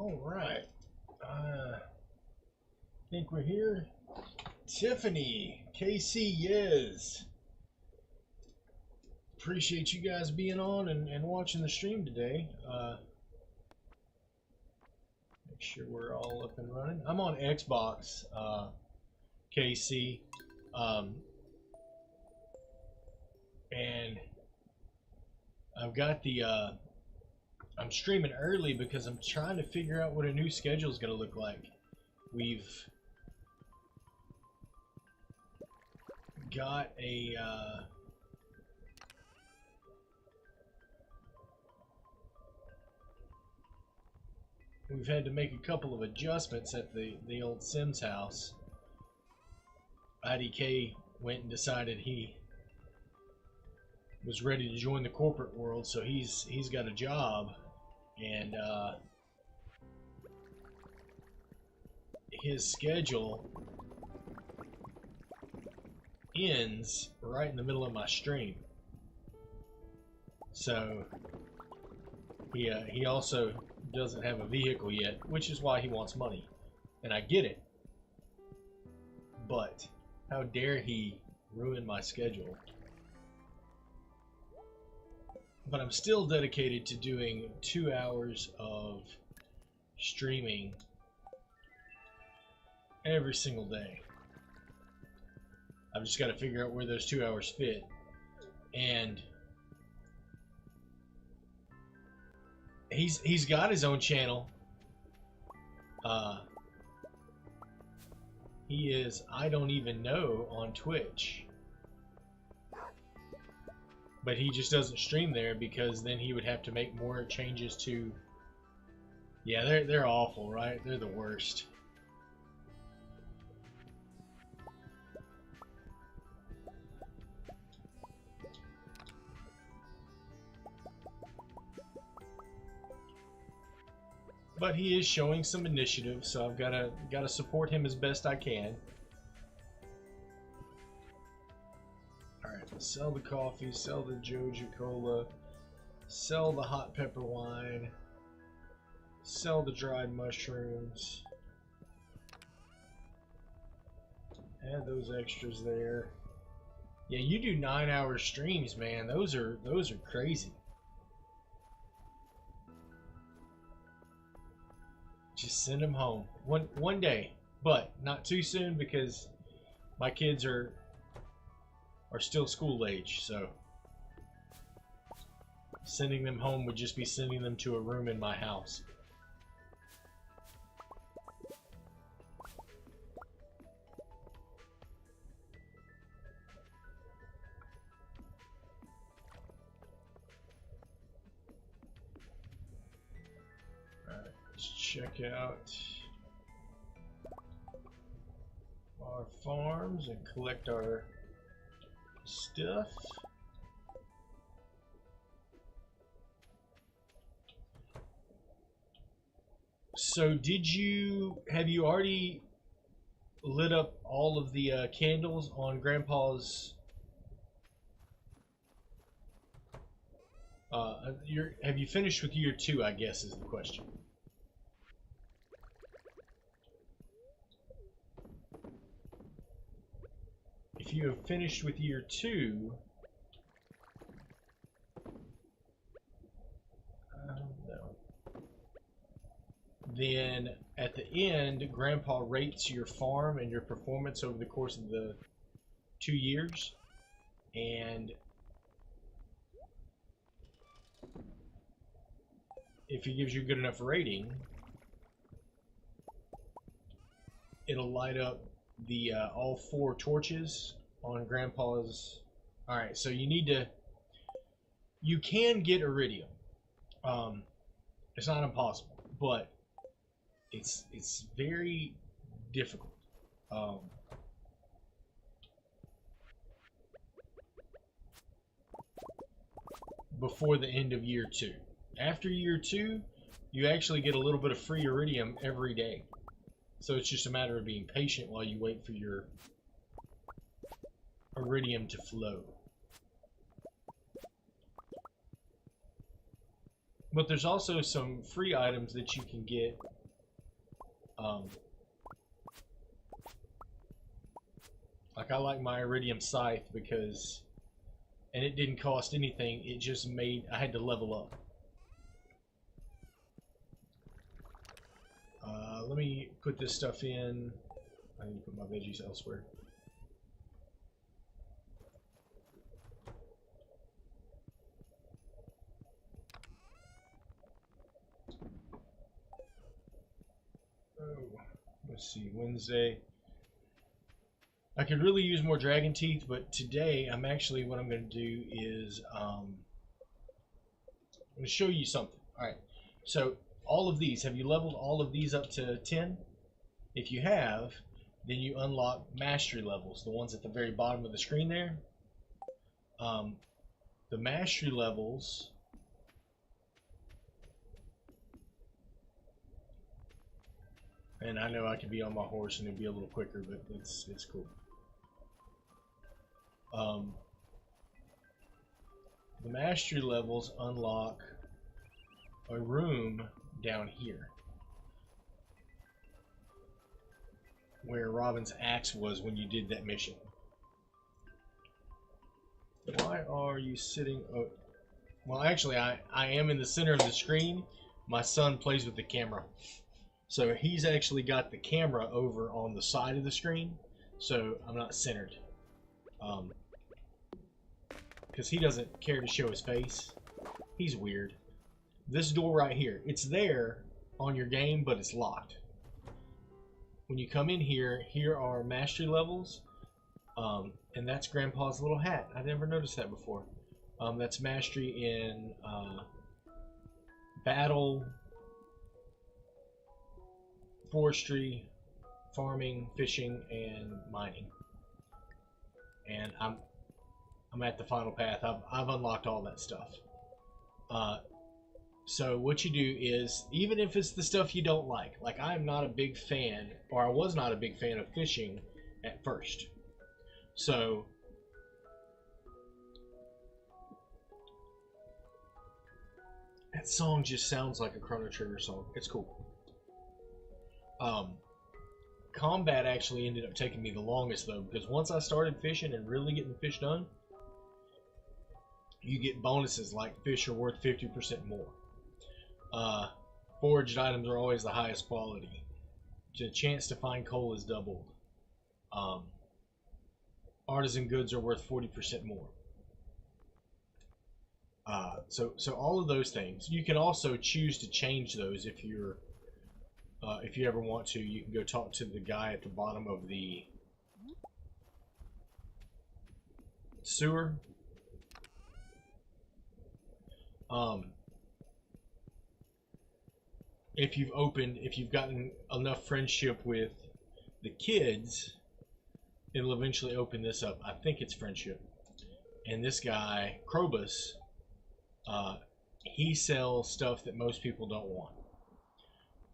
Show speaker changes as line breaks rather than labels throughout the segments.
All right. I think we're here. Tiffany, KC, yes. Appreciate you guys being on and watching the stream today. Make sure we're all up and running. I'm on Xbox, KC. And I've got the I'm streaming early because I'm trying to figure out what a new schedule is going to look like. We've got a we've had to make a couple of adjustments at the old Sims house. IDK went and decided he was ready to join the corporate world, so he's got a job, and his schedule ends right in the middle of my stream. So he also doesn't have a vehicle yet, which is why he wants money, and I get it. But how dare he ruin my schedule? But I'm still dedicated to doing 2 hours of streaming every single day. I've just got to figure out where those 2 hours fit. And he's got his own channel. He is I don't even know on Twitch. But he just doesn't stream there because then he would have to make more changes to... Yeah, they're awful, right? They're the worst. But he is showing some initiative, so I've gotta support him as best I can. Alright, sell the coffee, sell the Joja Cola, sell the hot pepper wine, sell the dried mushrooms. Add those extras there. Yeah, you do 9-hour streams, man. Those are crazy. Just send them home one day, but not too soon because my kids are still school age, so sending them home would just be sending them to a room in my house. Alright, let's check out our farms and collect our stuff. So have you already lit up all of the candles on Grandpa's have you finished with year 2, I guess is the question. If you have finished with year 2, then at the end, Grandpa rates your farm and your performance over the course of the 2 years, and if he gives you a good enough rating, it'll light up the all 4 torches on Grandpa's. Alright, so you can get iridium. It's not impossible, but it's very difficult. Before the end of year 2. After year 2, you actually get a little bit of free iridium every day. So it's just a matter of being patient while you wait for your iridium to flow. But there's also some free items that you can get Like I like my iridium scythe because, and it didn't cost anything. It just made I had to level up. Let me put this stuff in. I need to put my veggies elsewhere. Oh, let's see, Wednesday. I could really use more dragon teeth, but today I'm actually, what I'm going to do is I'm going to show you something. Alright, so all of these, have you leveled all of these up to 10? If you have, then you unlock mastery levels, the ones at the very bottom of the screen there. The mastery levels and I know I could be on my horse and it'd be a little quicker, but it's cool. The mastery levels unlock a room down here where Robin's axe was when you did that mission. Why are you sitting? Oh, well, actually, I am in the center of the screen. My son plays with the camera, so he's actually got the camera over on the side of the screen, so I'm not centered. Because he doesn't care to show his face. He's weird. This door right here, it's there on your game, but it's locked. When you come in here, here are mastery levels, and that's Grandpa's little hat. I never noticed that before. That's mastery in battle, forestry, farming, fishing, and mining. And I'm at the final path. I've unlocked all that stuff. So what you do is, even if it's the stuff you don't like I'm not a big fan, or I was not a big fan of fishing at first. So that song just sounds like a Chrono Trigger song. It's cool. Combat actually ended up taking me the longest though, because once I started fishing and really getting the fish done, you get bonuses like fish are worth 50% more. Foraged items are always the highest quality. The chance to find coal is doubled. Artisan goods are worth 40% more. So all of those things. You can also choose to change those if you ever want to. You can go talk to the guy at the bottom of the sewer. If you've gotten enough friendship with the kids, it'll eventually open this up. I think it's friendship. And this guy, Krobus, he sells stuff that most people don't want.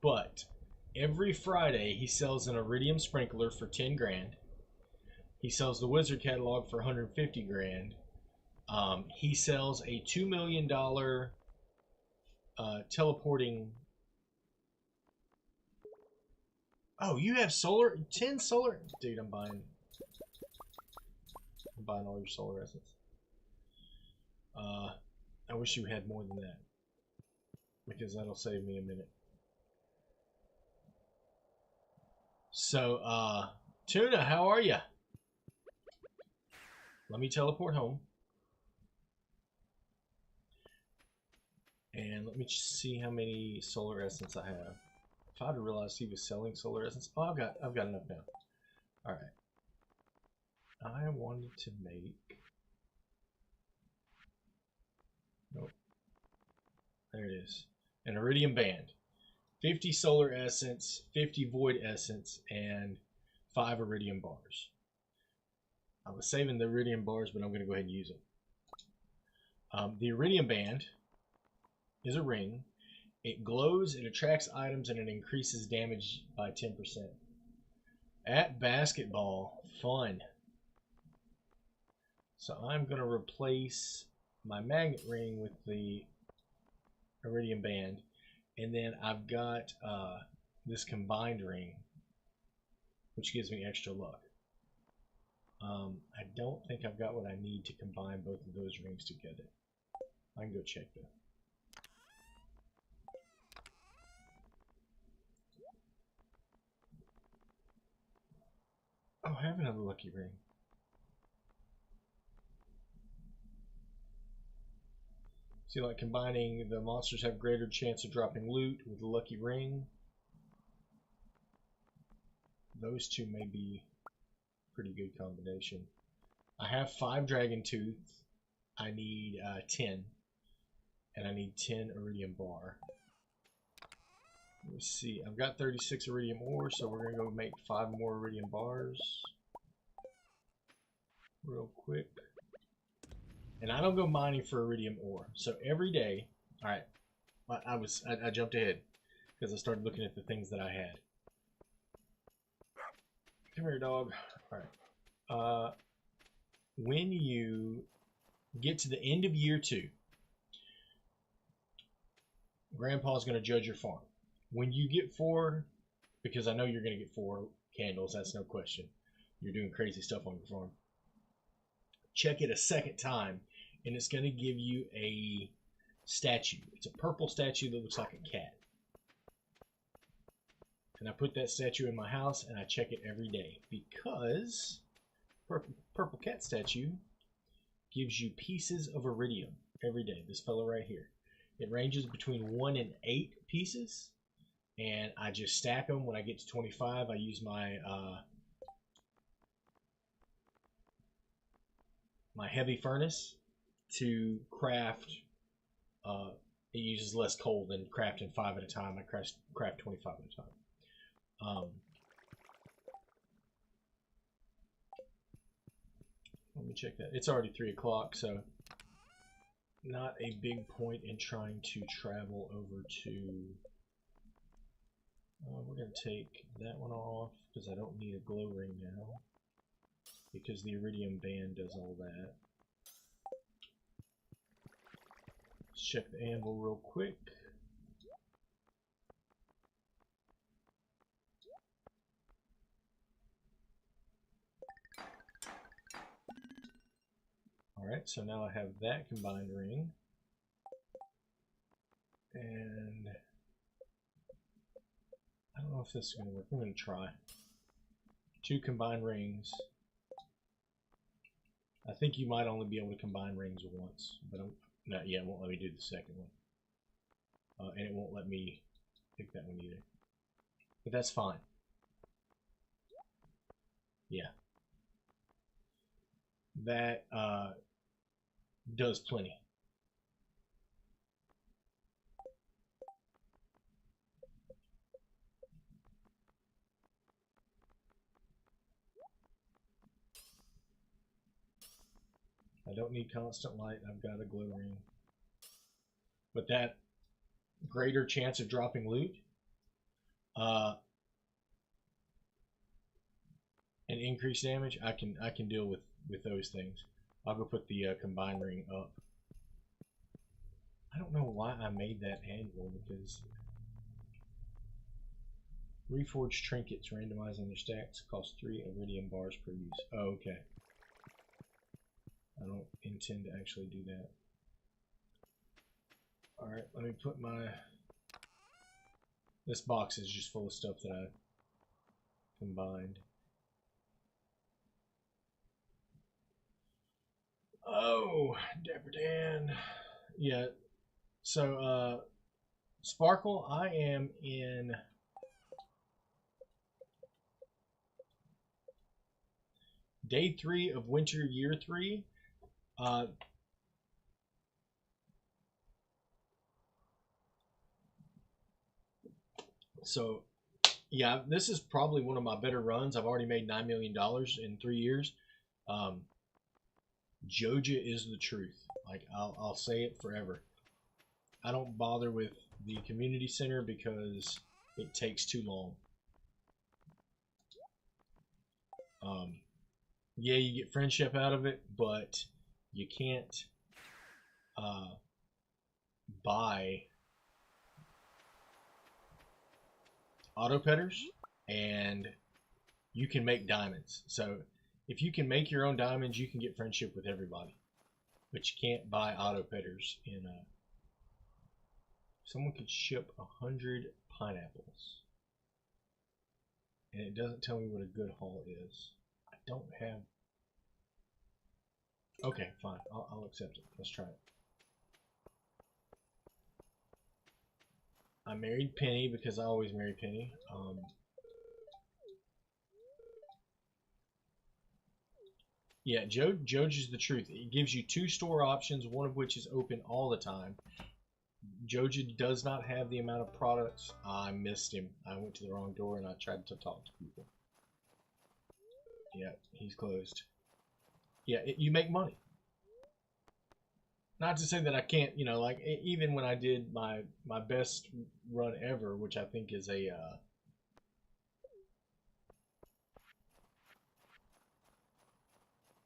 But every Friday he sells an iridium sprinkler for 10 grand. He sells the wizard catalog for 150 grand. He sells a $2 million teleporting. Oh, you have 10 solar? Dude, I'm buying all your solar essence. I wish you had more than that, because that'll save me a minute. So, Tuna, how are you? Let me teleport home. And let me just see how many solar essence I have. If I'd realized he was selling solar essence. Oh, I've got enough now. Alright. I wanted to make... Nope. There it is. An iridium band. 50 solar essence, 50 void essence, and 5 iridium bars. I was saving the iridium bars, but I'm going to go ahead and use them. The iridium band is a ring. It glows, it attracts items, and it increases damage by 10%. At basketball, fun. So I'm going to replace my magnet ring with the iridium band. And then I've got this combined ring, which gives me extra luck. I don't think I've got what I need to combine both of those rings together. I can go check that. Oh, I have another lucky ring. See, like combining the monsters have greater chance of dropping loot with the lucky ring. Those two may be a pretty good combination. I have 5 dragon tooth. I need 10. And I need 10 iridium bar. Let's see. I've got 36 iridium ore, so we're going to go make 5 more iridium bars. Real quick. And I don't go mining for iridium ore. So every day, alright, I jumped ahead because I started looking at the things that I had. Come here, dog. Alright. When you get to the end of year 2, Grandpa's going to judge your farm. When you get 4, because I know you're going to get 4 candles, that's no question. You're doing crazy stuff on your farm. Check it a second time, and it's going to give you a statue. It's a purple statue that looks like a cat. And I put that statue in my house, and I check it every day because purple cat statue gives you pieces of iridium every day. This fellow right here. It ranges between 1 and 8 pieces, and I just stack them. When I get to 25, I use my my heavy furnace to craft. It uses less coal than crafting 5 at a time. I craft 25 at a time. Let me check that. It's already 3 o'clock, so not a big point in trying to travel over to... we're going to take that one off because I don't need a glow ring now, because the iridium band does all that. Let's check the anvil real quick. Alright, so now I have that combined ring. And I don't know if this is going to work. I'm going to try. 2 combined rings. I think you might only be able to combine rings once, but it won't let me do the second one. And it won't let me pick that one either. But that's fine. Yeah. That does plenty. I don't need constant light. I've got a glow ring. But that greater chance of dropping loot and increased damage, I can deal with those things. I'll go put the combined ring up. I don't know why I made that anvil, because reforged trinkets randomizing their stacks cost 3 iridium bars per use. Oh, okay. I don't intend to actually do that. Alright, let me put my... This box is just full of stuff that I combined. Oh, Dapper Dan. Yeah, so, Sparkle, I am in... Day 3 of winter year 3. So, yeah, this is probably one of my better runs. I've already made $9 million in 3 years. Joja is the truth. Like, I'll say it forever. I don't bother with the community center because it takes too long. Yeah, you get friendship out of it, but you can't buy auto petters, and you can make diamonds. So if you can make your own diamonds, you can get friendship with everybody. But you can't buy auto petters in a... Someone could ship 100 pineapples. And it doesn't tell me what a good haul is. I don't have... Okay, fine. I'll accept it. Let's try it. I married Penny because I always marry Penny. Yeah, Joja's the truth. It gives you 2 store options, one of which is open all the time. Joja does not have the amount of products. I missed him. I went to the wrong door and I tried to talk to people. Yeah, he's closed. Yeah, you make money. Not to say that I can't, you know, like even when I did my best run ever, which I think is a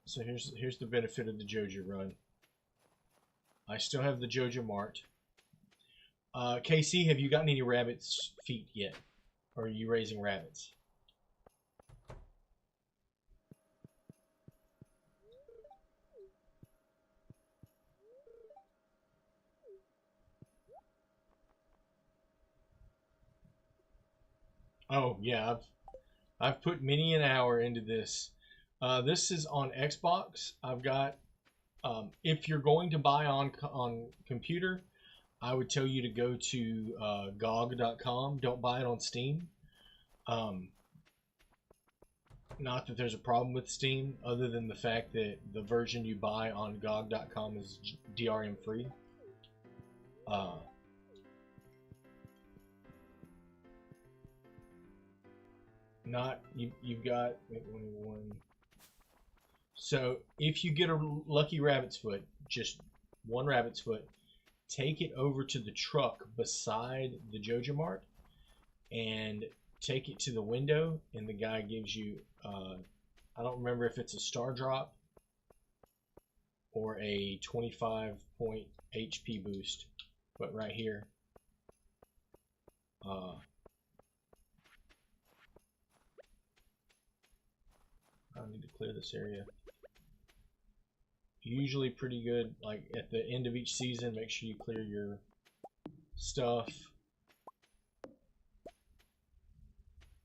so here's the benefit of the Joja run. I still have the Joja Mart. KC, have you gotten any rabbit's feet yet? Or are you raising rabbits? Oh yeah, I've put many an hour into this. This is on Xbox. I've got if you're going to buy on computer, I would tell you to go to GOG.com. Don't buy it on Steam. Not that there's a problem with Steam, other than the fact that the version you buy on GOG.com is DRM free. You've got 1. So if you get a lucky rabbit's foot, just 1 rabbit's foot, take it over to the truck beside the Joja Mart and take it to the window, and the guy gives you I don't remember if it's a star drop or a 25 point HP boost, but right here I need to clear this area. Usually pretty good, like at the end of each season, make sure you clear your stuff.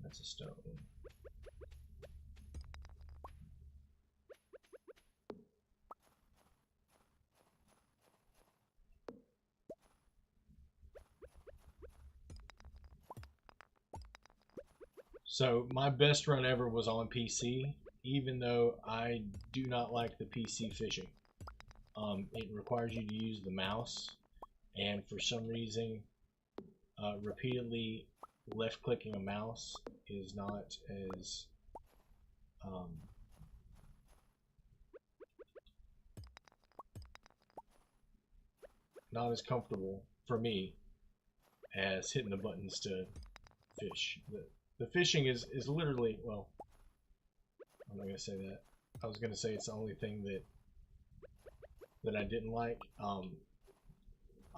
That's a stone. So my best run ever was on PC, even though I do not like the PC fishing. It requires you to use the mouse, and for some reason, repeatedly left-clicking a mouse is not as comfortable for me as hitting the buttons to fish. The fishing is literally, well, I'm not going to say that. I was going to say it's the only thing that I didn't like.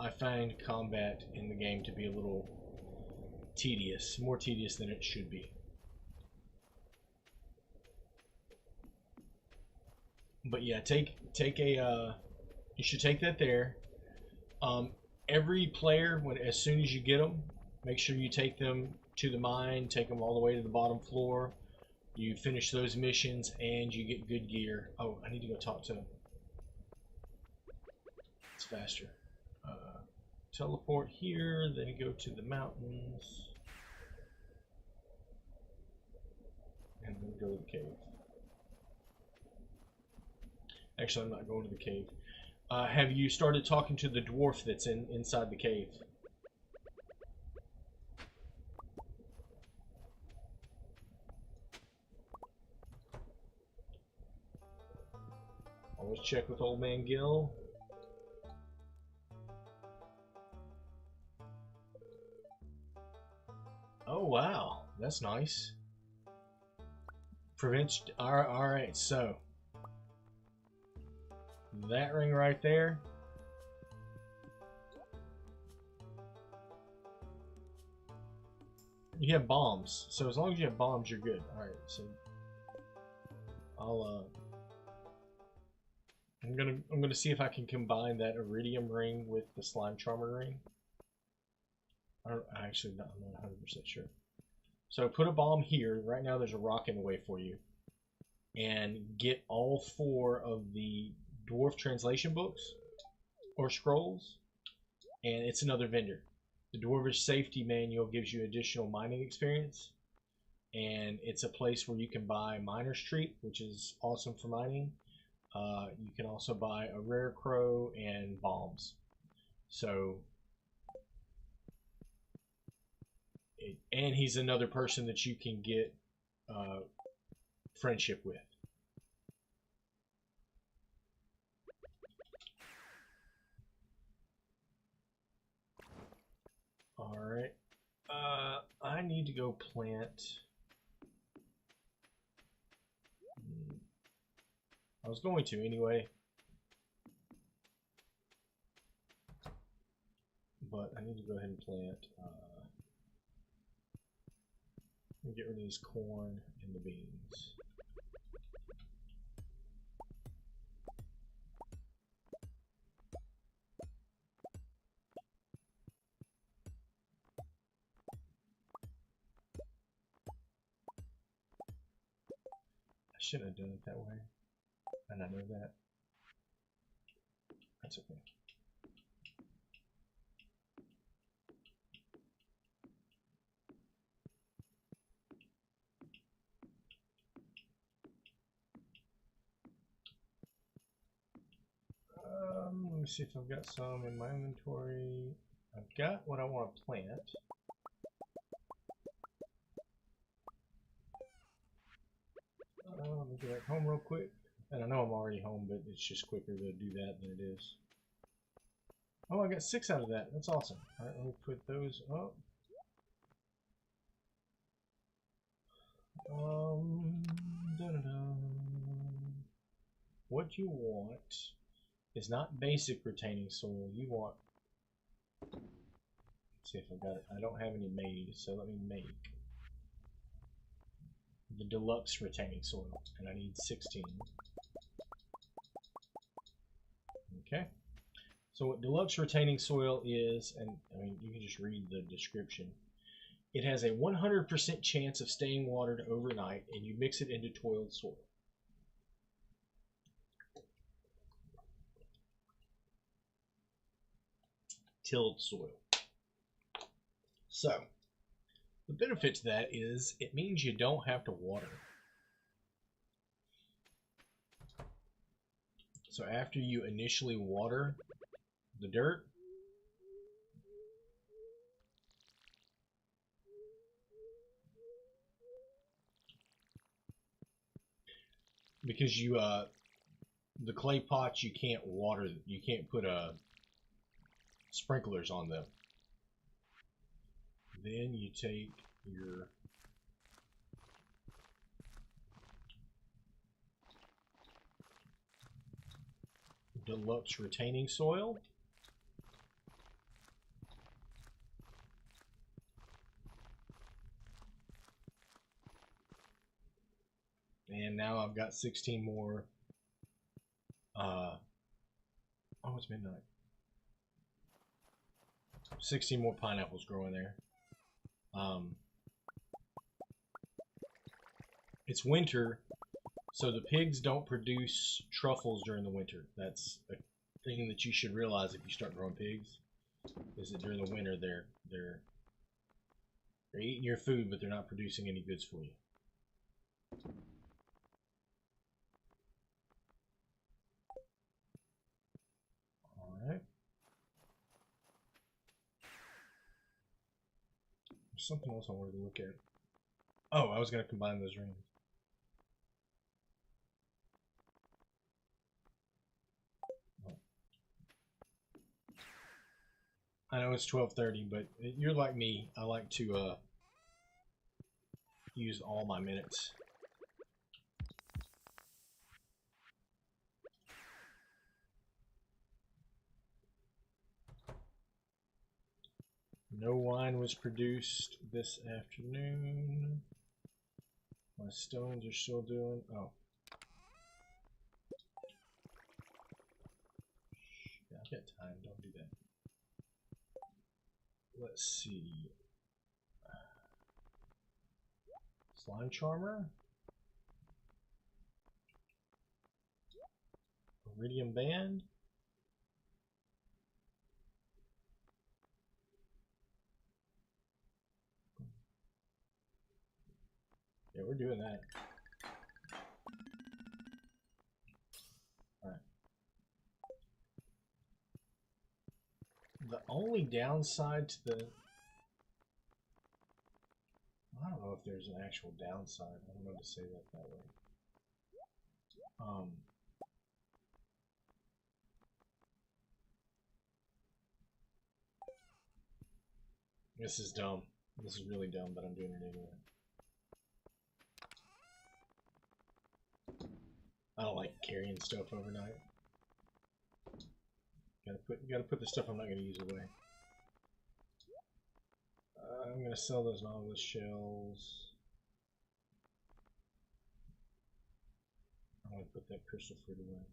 I find combat in the game to be a little tedious, more tedious than it should be. But yeah, take a you should take that there. Every player, as soon as you get them, make sure you take them to the mine, take them all the way to the bottom floor. You finish those missions and you get good gear. Oh, I need to go talk to him. It's faster. Teleport here, then go to the mountains, and then go to the cave. Actually, I'm not going to the cave. Have you started talking to the dwarf that's inside the cave? Always check with Old Man Gil. Oh wow, that's nice. Prevents. All right. So that ring right there. You have bombs, so as long as you have bombs, you're good. All right, so I'm gonna see if I can combine that iridium ring with the slime charmer ring. I'm not 100% sure. So put a bomb here. Right now there's a rock in the way for you. And get all 4 of the dwarf translation books or scrolls. And it's another vendor. The Dwarvish Safety Manual gives you additional mining experience. And it's a place where you can buy Miner's Treat, which is awesome for mining. You can also buy a Rare Crow and bombs. So, and he's another person that you can get friendship with. Alright. I need to go plant. I was going to anyway. But I need to go ahead and plant. Get rid of this corn and the beans. I shouldn't have done it that way. And I know that. That's okay. Let me see if I've got some in my inventory. I've got what I want to plant. Let me go back home real quick. And I know I'm already home, but it's just quicker to do that than it is. Oh, I got 6 out of that. That's awesome. Alright, let me put those up. What you want is not basic retaining soil. You want... Let's see if I've got it. I don't have any made, so let me make the deluxe retaining soil. And I need 16. Okay. So what deluxe retaining soil is, and I mean, you can just read the description. It has a 100% chance of staying watered overnight, and you mix it into tilled soil. Tilled soil. So, the benefit to that is it means you don't have to water. So after you initially water the dirt, because you the clay pots, you can't water, you can't put sprinklers on them. Then you take your deluxe retaining soil, and now I've got 16 more. Oh, it's midnight. 16 more pineapples growing there. It's winter, so the pigs don't produce truffles during the winter. That's a thing that you should realize if you start growing pigs, is that during the winter they're eating your food, but they're not producing any goods for you. Alright. There's something else I wanted to look at. Oh, I was going to combine those rings. I know it's 12:30, but you're like me. I like to use all my minutes. No wine was produced this afternoon. My stones are still doing. Oh. Yeah, I've got time. Don't do that. Let's see. Slime Charmer. Iridium Band. Yeah, we're doing that. Alright. The only downside to the... I don't know if there's an actual downside. I don't know to say that way. This is dumb. This is really dumb, but I'm doing it anyway. I don't like carrying stuff overnight. Gotta put the stuff I'm not gonna use away. I'm gonna sell those novelist shells. I'm gonna put that crystal fruit away.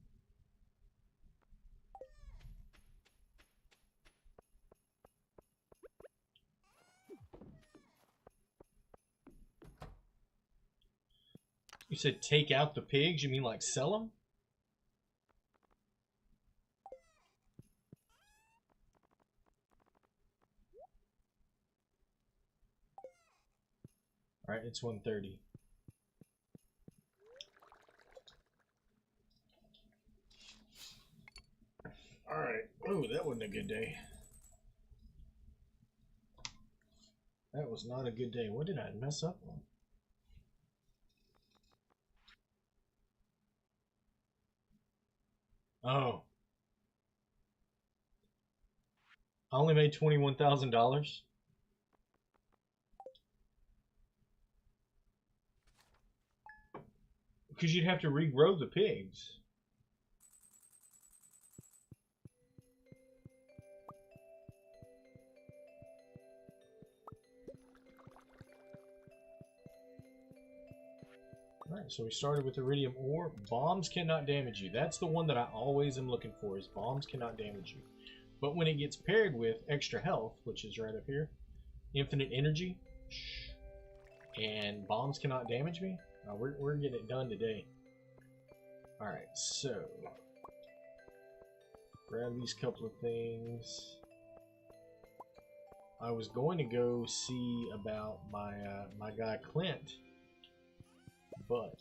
You said take out the pigs? You mean like sell them? Alright, it's 1:30. Alright. Oh, that wasn't a good day. That was not a good day. What did I mess up on? Oh. I only made $21,000. Because you'd have to regrow the pigs. Alright, so we started with iridium ore. Bombs cannot damage you. That's the one that I always am looking for, is bombs cannot damage you. But when it gets paired with extra health, which is right up here, infinite energy, and bombs cannot damage me, we're getting it done today. Alright, so grab these couple of things. I was going to go see about my my guy Clint, but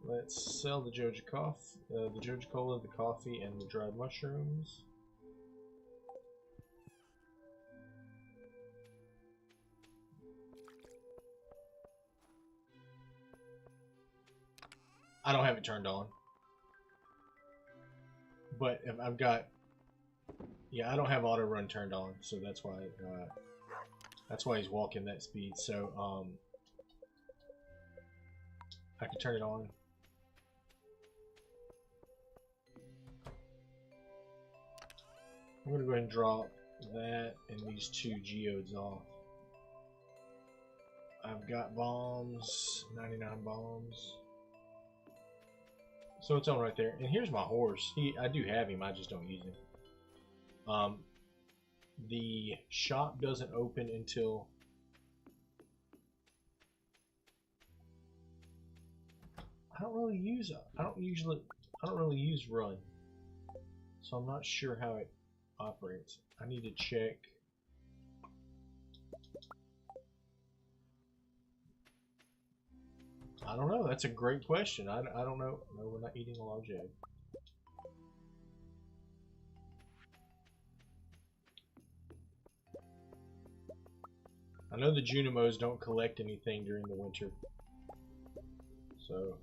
let's sell the Joja Cola, the coffee, and the dried mushrooms. I don't have it turned on, but I've got, yeah, I don't have auto run turned on, so that's why he's walking that speed. So I can turn it on. I'm gonna go ahead and drop that and these two geodes off. I've got bombs, 99 bombs. So it's on right there. And here's my horse. I do have him, I just don't use him. The shop doesn't open until I don't really use run. So I'm not sure how it operates. I need to check. I don't know. That's a great question. I don't know. No, we're not eating a large egg. I know the Junimos don't collect anything during the winter. So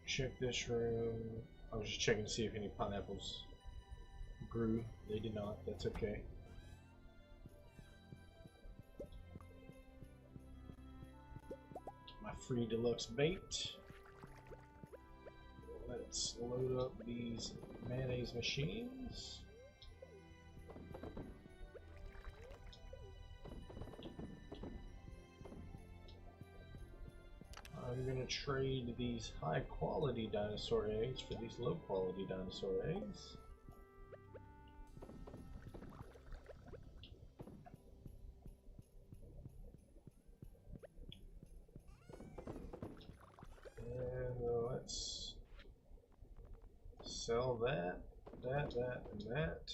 check this room. I was just checking to see if any pineapples grew. They did not. That's okay. free deluxe bait. Let's load up these mayonnaise machines. I'm gonna trade these high quality dinosaur eggs for these low quality dinosaur eggs. And let's sell that, and that.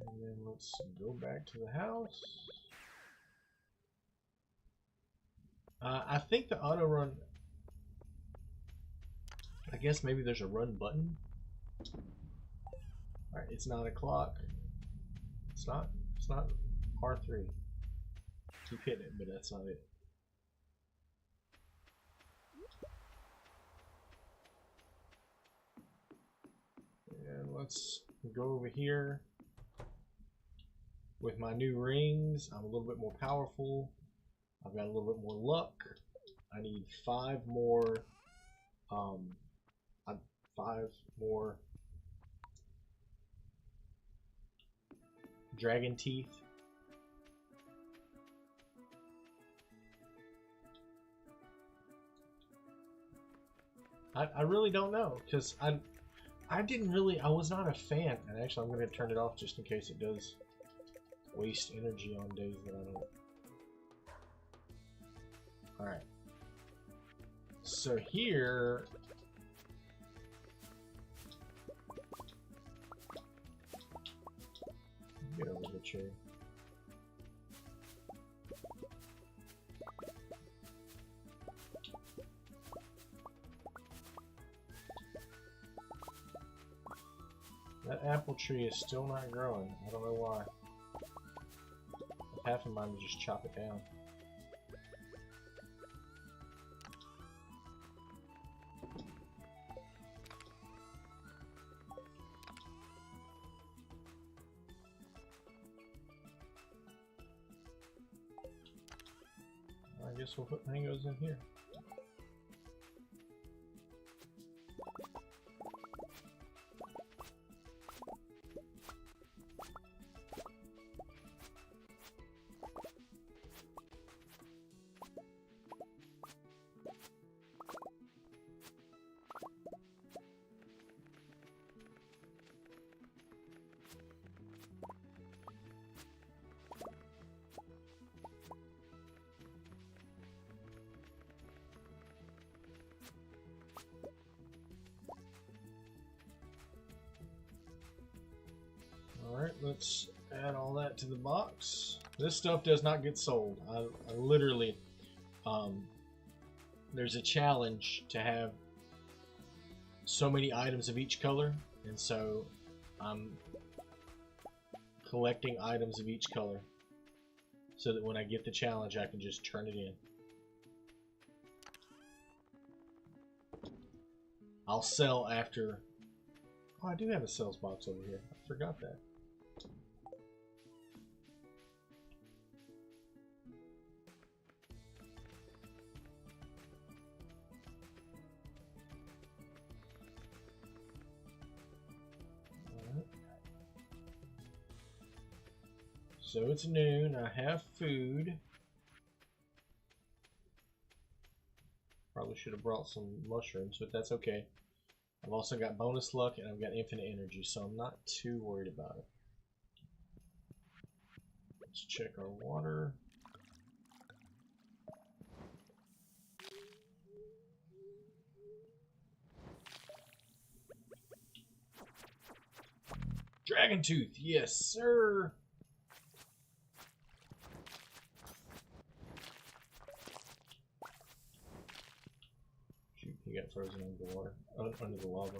And then let's go back to the house. I think the auto run, I guess maybe there's a run button. Alright, it's 9 o'clock. It's not R3. Keep hitting it, but that's not it. And let's go over here. With my new rings, I'm a little bit more powerful. I've got a little bit more luck. I need 5 more, 5 more dragon teeth. I really don't know, because I was not a fan, and actually I'm going to turn it off just in case it does waste energy on days that I don't. Alright. So here, get over the chair. That apple tree is still not growing. I don't know why. Half of mine to just chop it down. I guess we'll put mangoes in here. Alright, let's add all that to the box. This stuff does not get sold. I literally, there's a challenge to have so many items of each color, and so I'm collecting items of each color so that when I get the challenge I can just turn it in. I'll sell after. Oh, I do have a sales box over here. I forgot that. So it's noon, I have food. Probably should have brought some mushrooms, but that's okay. I've also got bonus luck and I've got infinite energy, so I'm not too worried about it. Let's check our water. Dragon tooth, yes sir! He got frozen under the water, under the lava.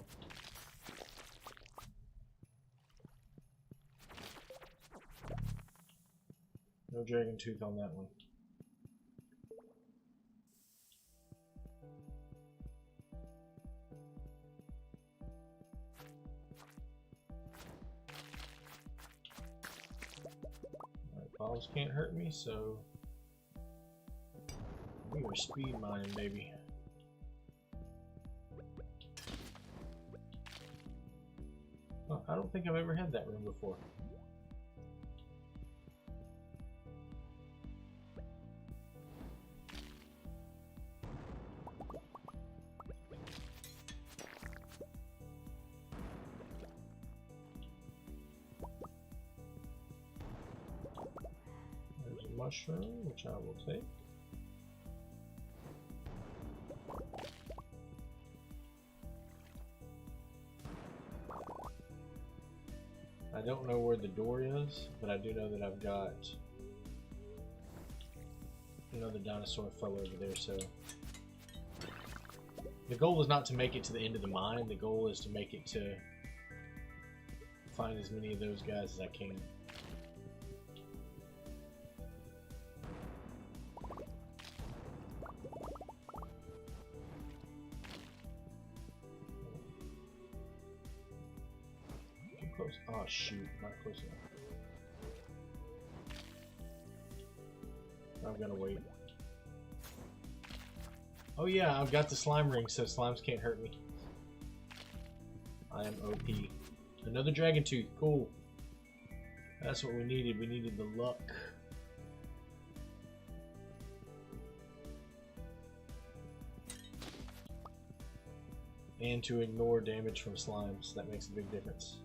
No dragon tooth on that one. Alright, bombs can't hurt me, so We are speed mining, baby. Oh, I don't think I've ever had that room before. There's a mushroom, which I will take. I don't know where the door is, but I do know that I've got another dinosaur fell over there, so the goal is not to make it to the end of the mine, the goal is to make it to find as many of those guys as I can. Close. Oh shoot, not close enough. I'm gonna wait. Oh yeah, I've got the slime ring, so slimes can't hurt me. I am OP. Another dragon tooth, cool. That's what we needed. We needed the luck. And to ignore damage from slimes. That makes a big difference.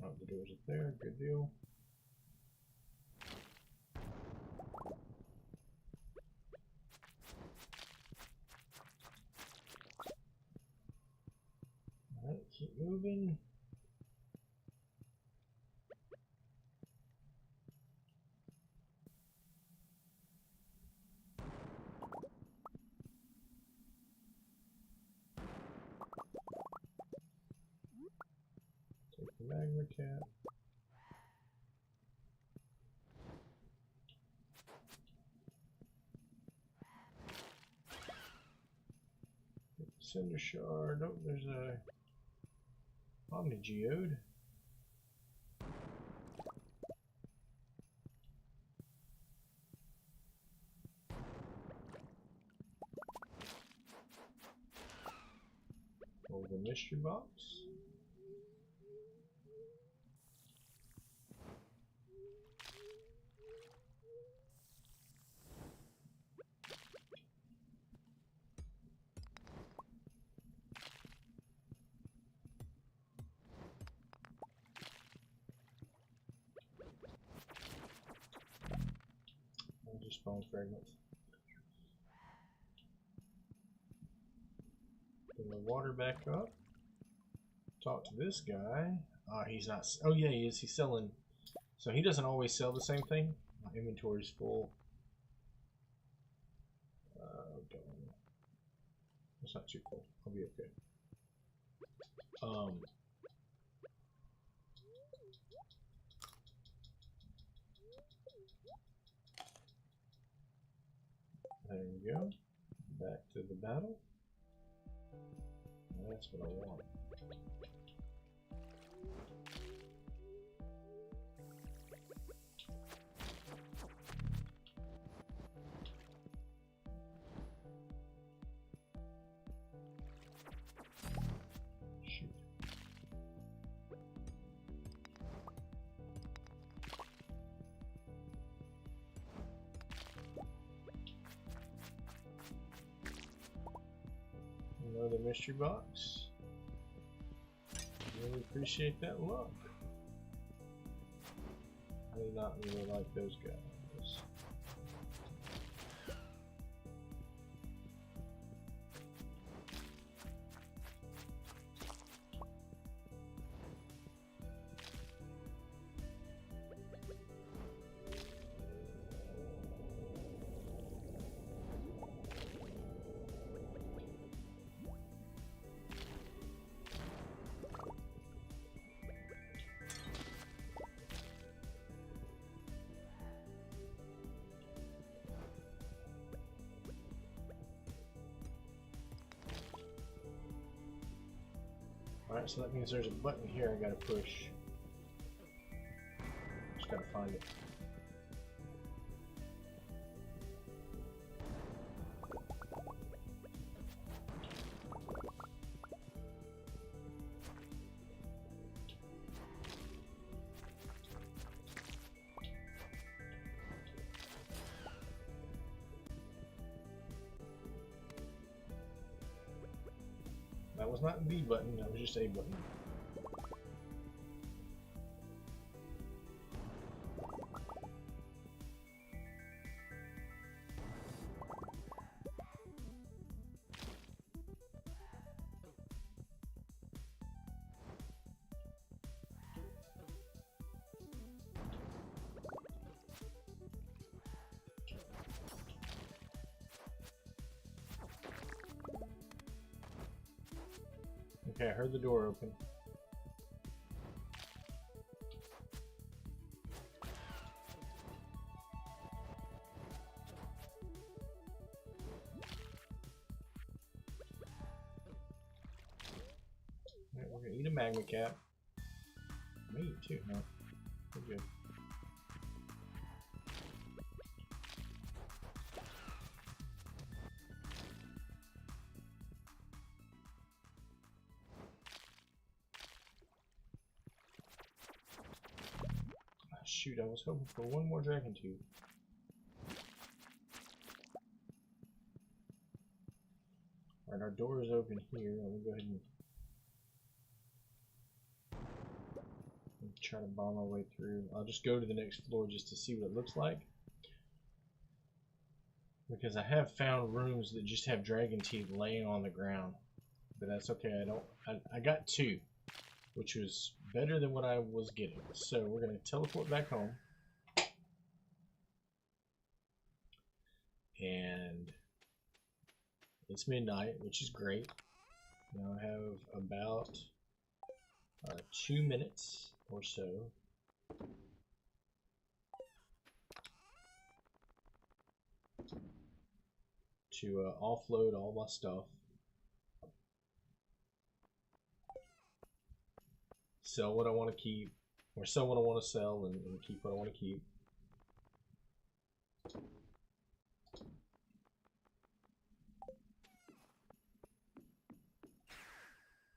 Oh, the door's up there, good deal. Alright, keep moving. Take the magma cap. Cinder shard. Oh, there's a Omni Geode. Golden mystery box. Just bone fragments. Bring the water back up. Talk to this guy. He's not. Oh yeah, he is. He's selling. So he doesn't always sell the same thing. My inventory's full. Okay. That's not too cool. I'll be okay. There we go. Back to the battle. That's what I want. another mystery box. Really appreciate that luck. I do not really like those guys. Alright, so that means there's a button here I gotta push. Just gotta find it. That was not the button, that was just a button. Okay, I heard the door open. Alright, we're gonna eat a magma cap. Me too, no. We're good. Shoot, I was hoping for one more dragon tube. Alright, our door is open here. Let me go ahead and try to bomb my way through. I'll just go to the next floor just to see what it looks like. Because I have found rooms that just have dragon teeth laying on the ground. But that's okay, I got two, which was better than what I was getting. So we're going to teleport back home. And it's midnight, which is great. Now I have about 2 minutes or so to offload all my stuff. Sell what I want to keep, or sell what I want to sell, and keep what I want to keep.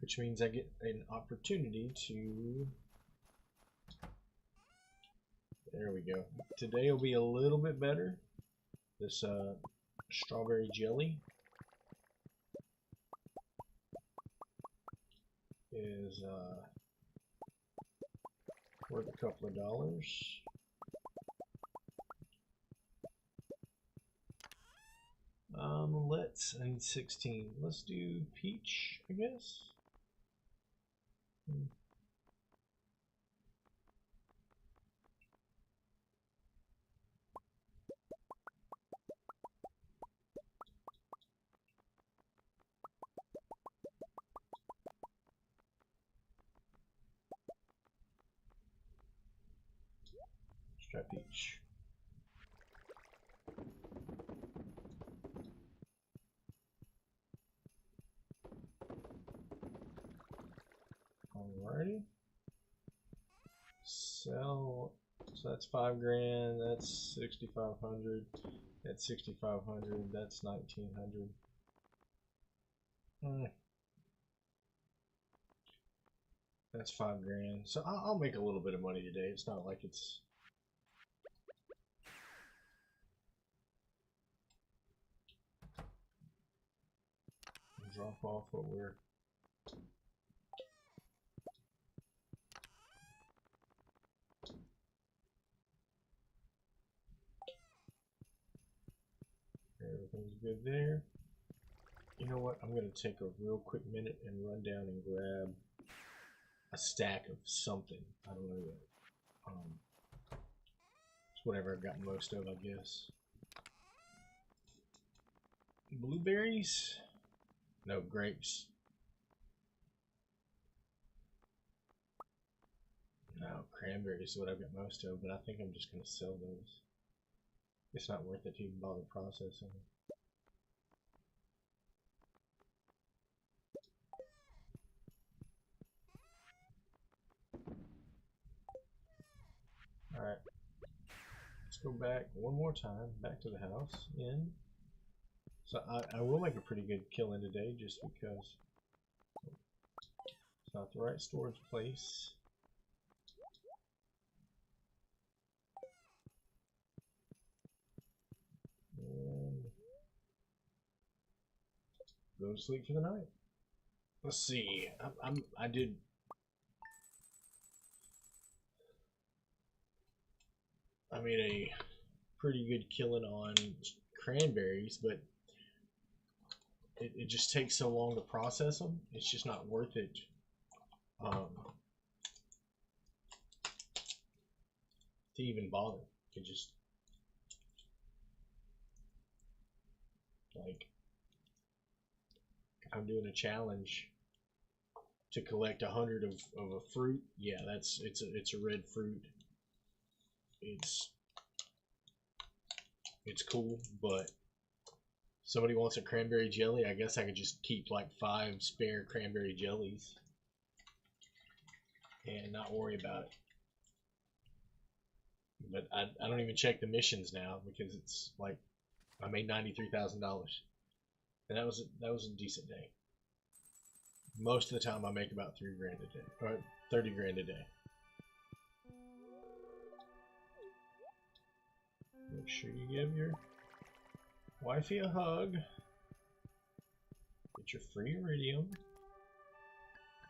Which means I get an opportunity to... There we go. Today will be a little bit better. This strawberry jelly is worth a couple of dollars. I need 16. Let's do peach, I guess. Let's try peach. Alrighty. Sell. So that's 5 grand. That's 6,500. That's 6,500. That's 1,900. That's 5 grand. So I'll make a little bit of money today. It's not like it's... drop off what we're... Everything's good there. You know what? I'm going to take a real quick minute and run down and grab a stack of something. I don't know yet. It's whatever I've got most of, I guess. Blueberries? No, grapes. No, cranberries is what I've got most of, but I think I'm just going to sell those. It's not worth it to even bother processing. Alright. Let's go back one more time, back to the house, in. So I will make a pretty good killing today, just because it's not the right storage place. And go to sleep for the night. Let's see. I did. I made a pretty good killing on cranberries, but it just takes so long to process them. It's just not worth it. To even bother. It just like if I'm doing a challenge to collect 100 of a fruit, yeah, it's a red fruit. It's cool, but somebody wants a cranberry jelly, I guess I could just keep like 5 spare cranberry jellies and not worry about it. But I don't even check the missions now because it's like I made $93,000, and that was a decent day. Most of the time I make about 3 grand a day, or 30 grand a day. Make sure you give your wifey a hug. Get your free iridium.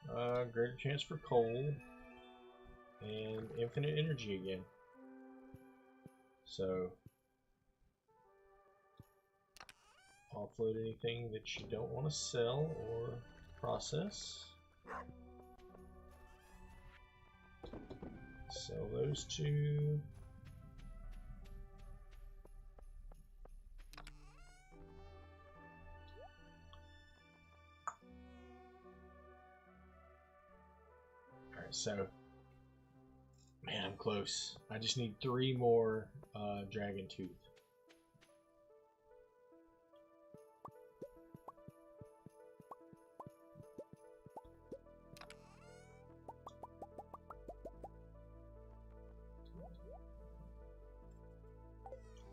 Greater chance for coal. And infinite energy again. So, offload anything that you don't want to sell or process. Sell those 2. Alright, so man, I'm close. I just need 3 more dragon tooth.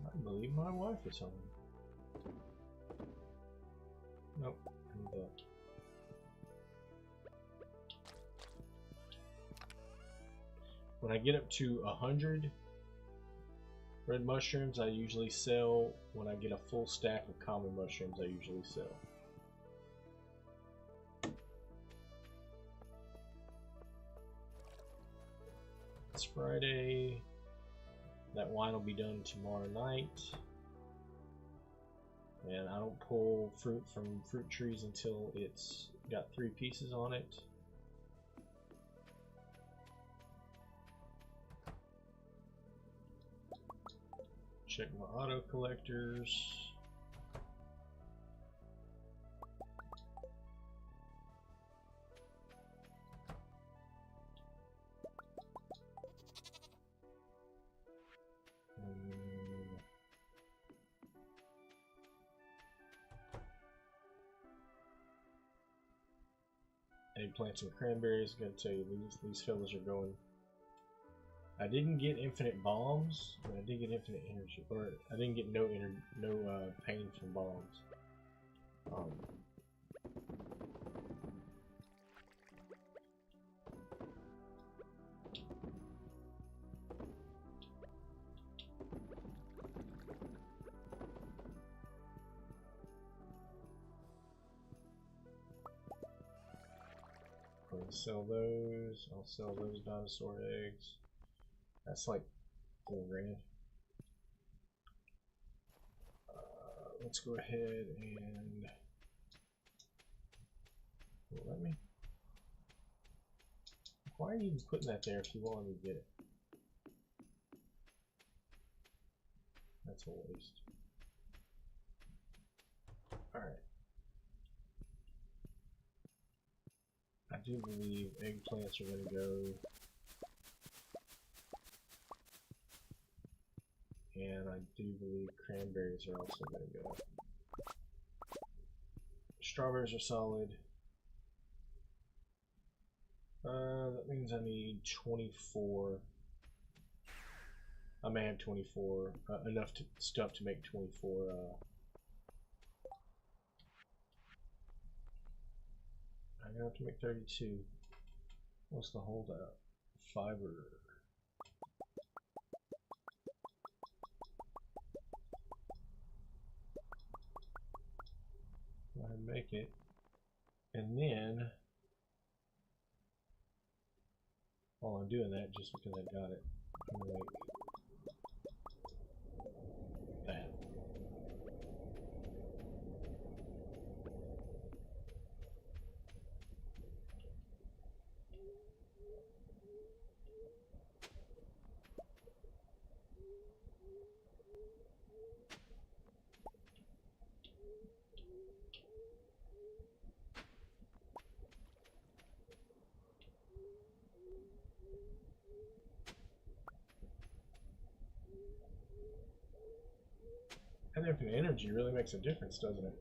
I believe my wife is home. Nope, I need that. When I get up to 100 red mushrooms, I usually sell. When I get a full stack of common mushrooms, I usually sell. It's Friday. That wine will be done tomorrow night. And I don't pull fruit from fruit trees until it's got 3 pieces on it. Check my auto collectors. I need to plant some cranberries. Gotta tell you, these fellas are going. I didn't get infinite bombs, but I did get infinite energy, or I didn't get no pain from bombs. I'll sell those. I'll sell those dinosaur eggs. That's like 4 grand. Let's go ahead and let me. Why are you even putting that there if you want me to get it? That's a waste. Alright. I do believe eggplants are going to go. And I do believe cranberries are also going to go. Strawberries are solid. That means I need 24. I may have 24. Enough stuff to make 24. I'm going to have to make 32. What's the holdout? Fiber. Go ahead and make it. And then, while I'm doing that, just because I got it, I'm going to make that. And therefore, energy really makes a difference, doesn't it?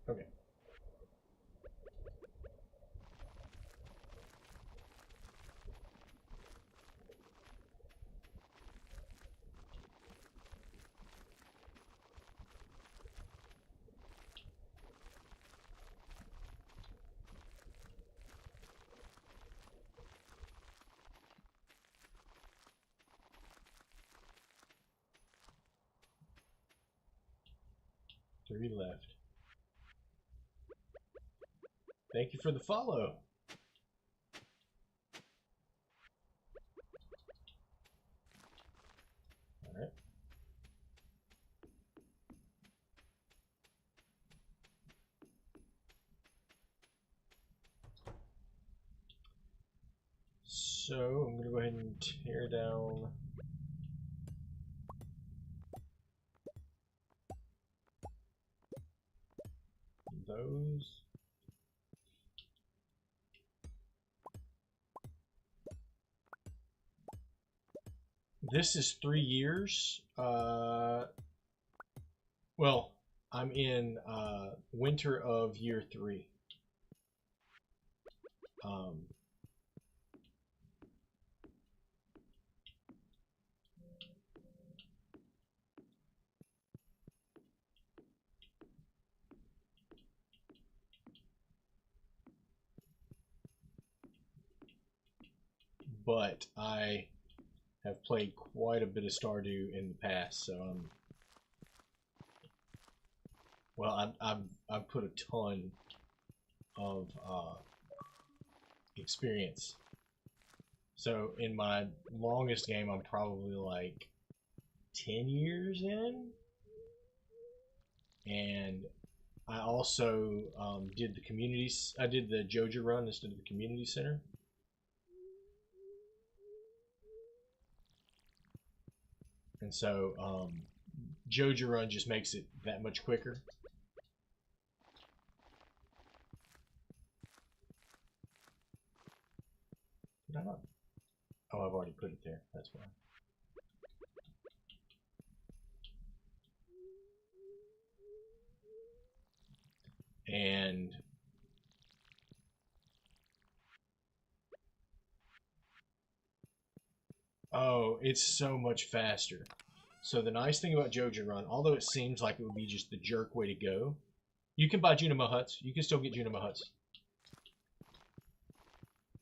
Okay. Three left. Thank you for the follow. All right. So I'm going to go ahead and tear down those. This is 3 years. Well, I'm in winter of year 3. But I have played quite a bit of Stardew in the past, so well, I've put a ton of experience. So in my longest game, I'm probably like 10 years in, and I also did the communities. I did the Joja run instead of the community center. And so Joja run just makes it that much quicker. Did I not? Oh, I've already put it there. That's why. And oh, it's so much faster. So the nice thing about Joja Run, although it seems like it would be just the jerk way to go, you can buy Junimo huts. You can still get Junimo huts.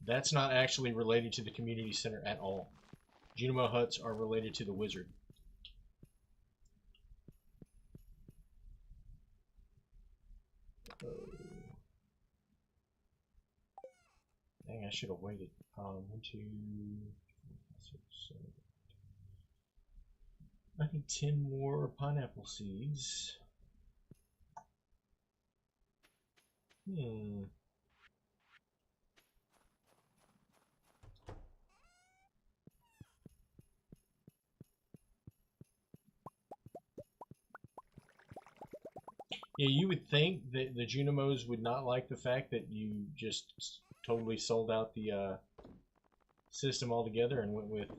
That's not actually related to the community center at all. Junimo huts are related to the wizard. Dang, I should have waited. 1, 2, 6, 7. I need 10 more pineapple seeds. Yeah, you would think that the Junimos would not like the fact that you just totally sold out the system altogether and went with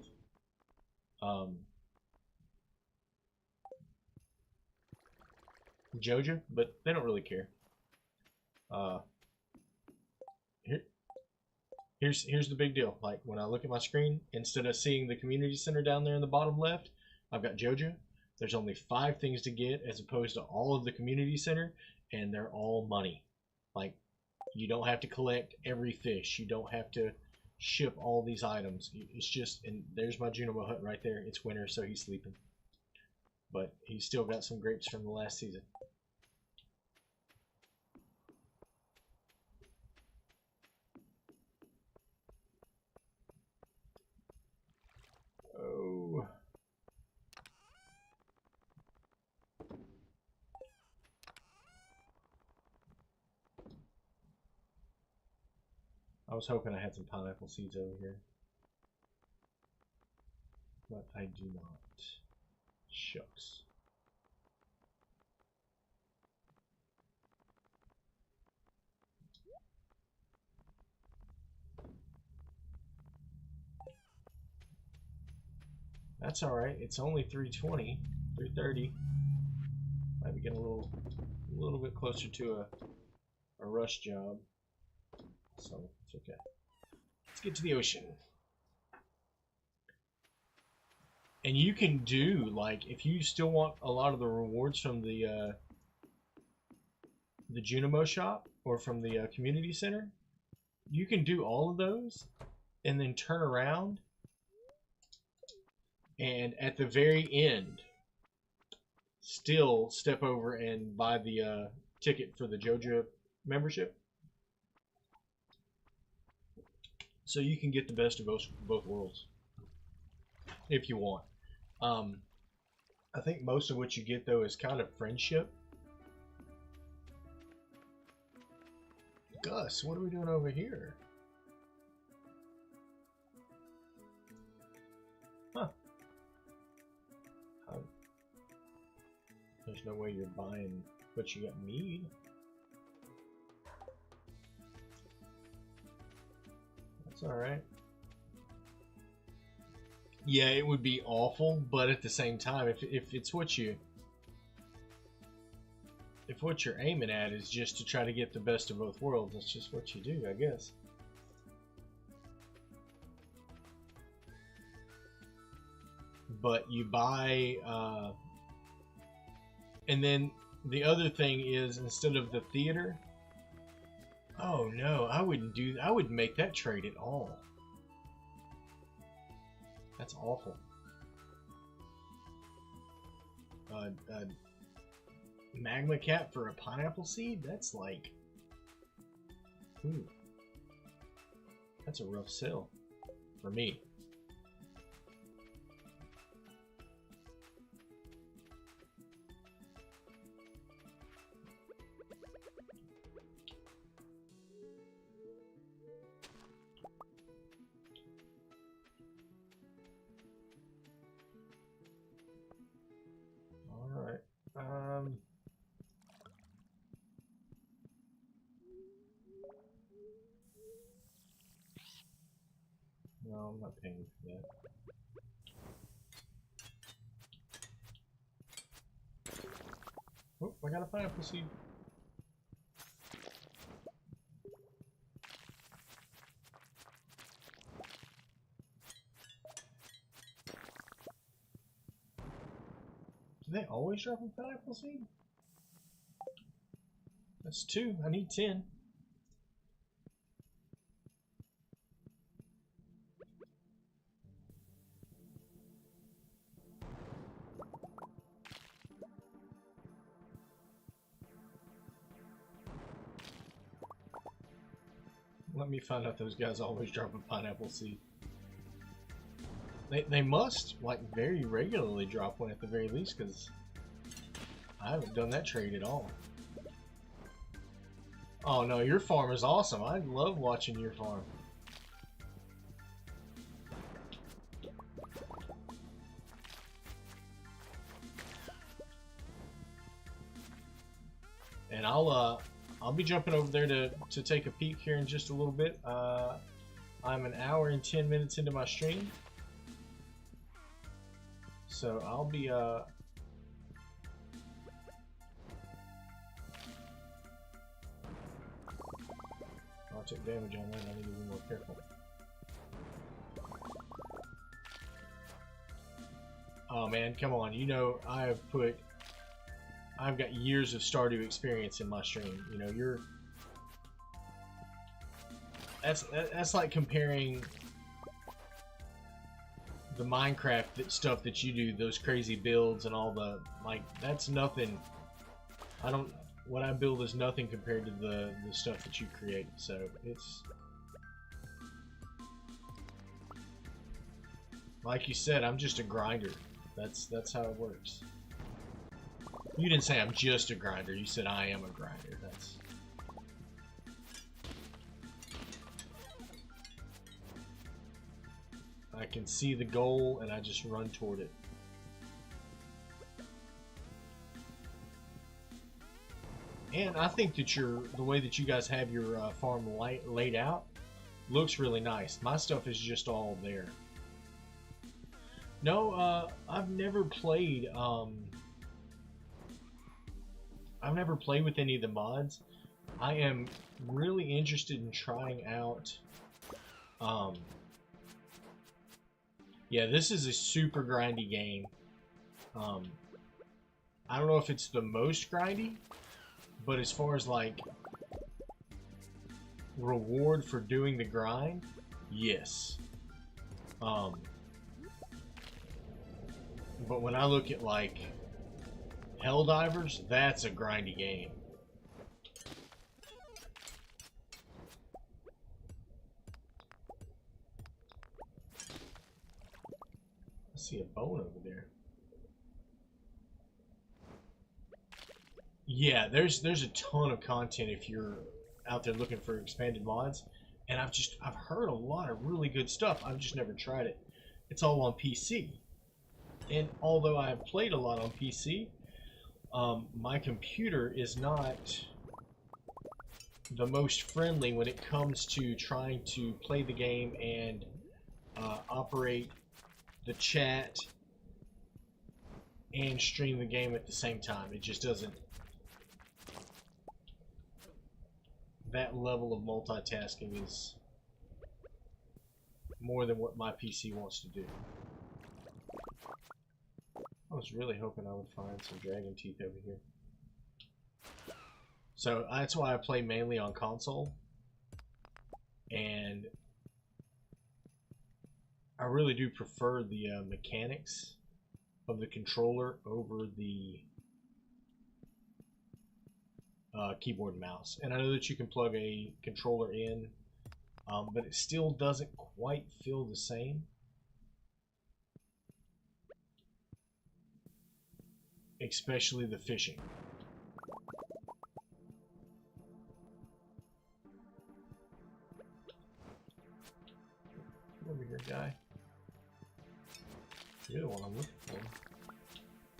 Joja, but they don't really care. Here, here's the big deal. Like when I look at my screen, instead of seeing the community center down there in the bottom left, I've got Joja. There's only 5 things to get as opposed to all of the community center, and they're all money. Like you don't have to collect every fish. You don't have to ship all these items. It's just, and there's my Junimo hut right there. It's winter, so he's sleeping. But he's still got some grapes from the last season. Oh. I was hoping I had some pineapple seeds over here. But I do not. Shucks. That's alright. It's only 3:20, 3:30. Might be getting a little bit closer to a rush job. So it's okay. Let's get to the ocean. And you can do, like, if you still want a lot of the rewards from the Junimo shop or from the community center, you can do all of those and then turn around and at the very end still step over and buy the ticket for the Joja membership. So you can get the best of both worlds if you want. I think most of what you get though is kind of friendship. Gus, what are we doing over here? Huh. There's no way you're buying what you got need. That's alright. Yeah, it would be awful, but at the same time, if it's what you... If what you're aiming at is just to try to get the best of both worlds, that's just what you do, I guess. But you buy... and then the other thing is, instead of the theater... Oh no, I wouldn't make that trade at all. That's awful. Magma cap for a pineapple seed? That's like... Ooh. That's a rough sell. For me. Alright. No, I'm not paying for that. Oh, I got a pineapple seed. Do they always drop a pineapple seed? That's 2. I need 10. Let me find out those guys always drop a pineapple seed. They must, like, very regularly drop one at the very least, because I haven't done that trade at all. Oh no, your farm is awesome. I love watching your farm. And I'll be jumping over there to take a peek here in just a little bit. I'm an hour and 10 minutes into my stream, so I'll be I'll take damage on that. I need to be more careful. Oh man, come on! You know I've got years of Stardew experience in my stream. You know, that's like comparing the Minecraft stuff that you do, those crazy builds and all the, like, that's nothing. What I build is nothing compared to the stuff that you create. So it's like you said, I'm just a grinder. That's how it works. You didn't say I'm just a grinder, you said I am a grinder. That's... I can see the goal and I just run toward it. And I think that the way that you guys have your farm laid out looks really nice. My stuff is just all there. No, I've never played with any of the mods. I am really interested in trying out. Yeah, this is a super grindy game. I don't know if it's the most grindy, but as far as like reward for doing the grind, yes. But when I look at like Helldivers, that's a grindy game. I see a bone over there. Yeah, there's a ton of content if you're out there looking for expanded mods, and I've heard a lot of really good stuff. I've just never tried it. It's all on PC, and although I have played a lot on PC, my computer is not the most friendly when it comes to trying to play the game and operate the chat and stream the game at the same time. It just doesn't. That level of multitasking is more than what my PC wants to do. I was really hoping I would find some dragon teeth over here. So that's why I play mainly on console. And I really do prefer the mechanics of the controller over the keyboard and mouse. And I know that you can plug a controller in, but it still doesn't quite feel the same. Especially the fishing. Over here, guy. You're the one I'm looking for.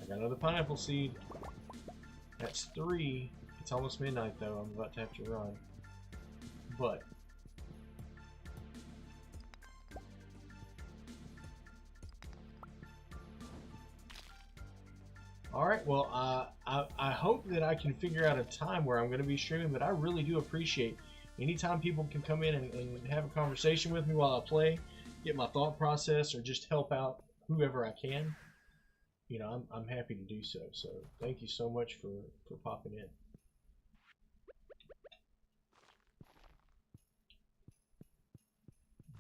I got another pineapple seed. That's 3. It's almost midnight though. I'm about to have to run. But alright, well, I hope that I can figure out a time where I'm going to be streaming, but I really do appreciate anytime people can come in and have a conversation with me while I play, get my thought process, or just help out whoever I can. You know, I'm happy to do so. So thank you so much for popping in.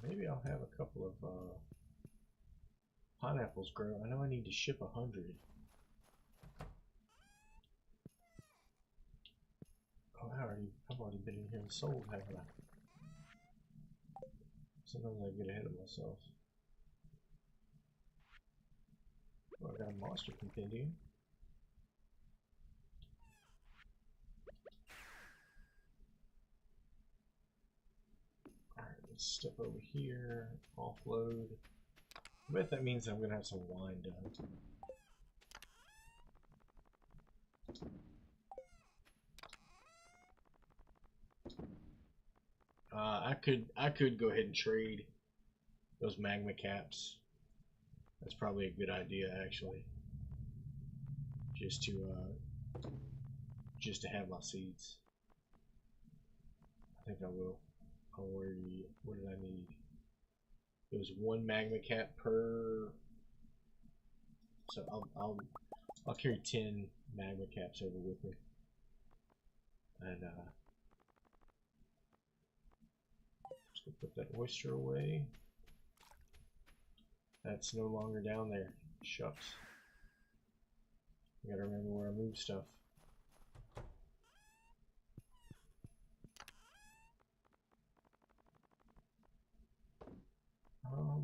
Maybe I'll have a couple of pineapples grow. I know I need to ship 100. Oh, I've already been in here and sold, haven't I? Sometimes I get ahead of myself. Oh, I got a monster compendium. Alright, let's step over here, offload. I bet that means I'm gonna have some wine done. I could go ahead and trade those magma caps. That's probably a good idea, actually. Just to have my seeds. I think I will. Oh, what did I need? It was 1 magma cap per. So I'll carry 10 magma caps over with me. And just gonna put that oyster away. That's no longer down there. Shucks. I gotta remember where I move stuff.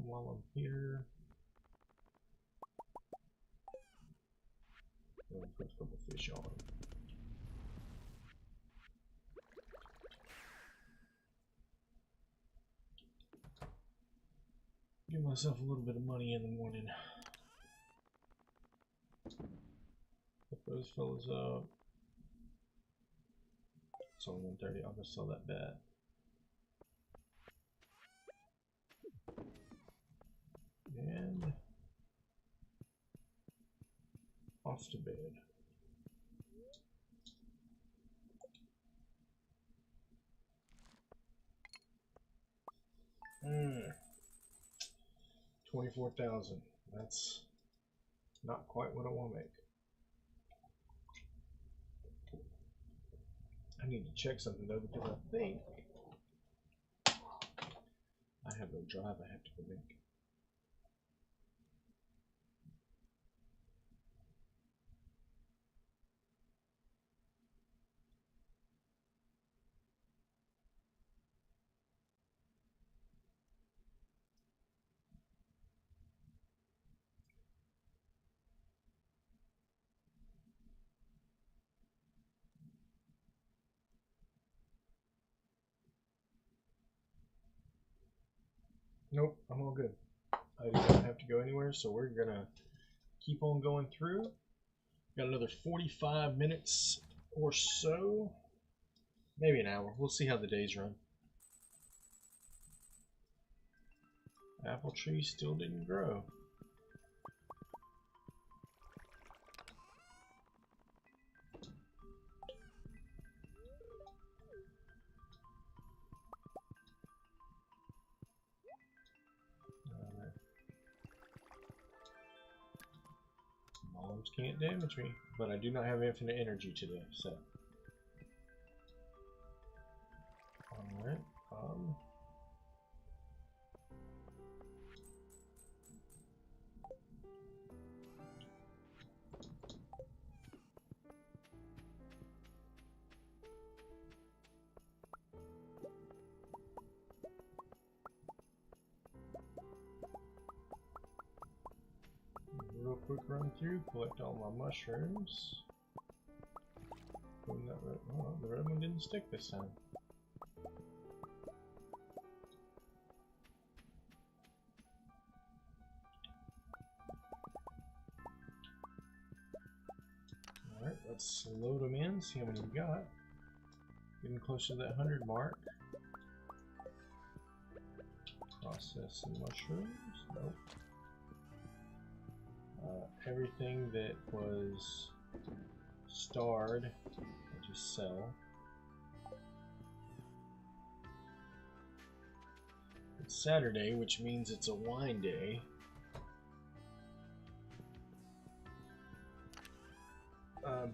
While I'm here, I'm gonna put a couple fish on. Give myself a little bit of money in the morning. Put those fellas up. It's only 1:30. I'll just sell that bet. And off to bed. Hmm. 24,000. That's not quite what I want to make. I need to check something though, because I think I have no drive I have to go make. Nope, I'm all good. I do not have to go anywhere, so we're gonna keep on going through. Got another 45 minutes or so, maybe an hour. We'll see how the days run. Apple tree still didn't grow. Moms can't damage me, but I do not have infinite energy today, so. Alright, real quick run through, collect all my mushrooms. Oh, the red one didn't stick this time. Alright, let's load them in, see how many we got. Getting close to that 100 mark. Process some mushrooms. Nope. Everything that was starred, I just sell. It's Saturday, which means it's a wine day.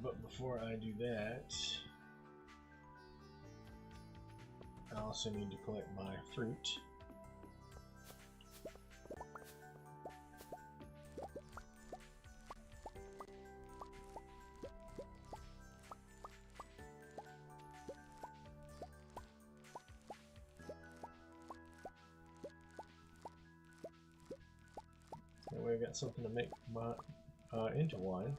But before I do that, I also need to collect my fruit. got something to make my into wine.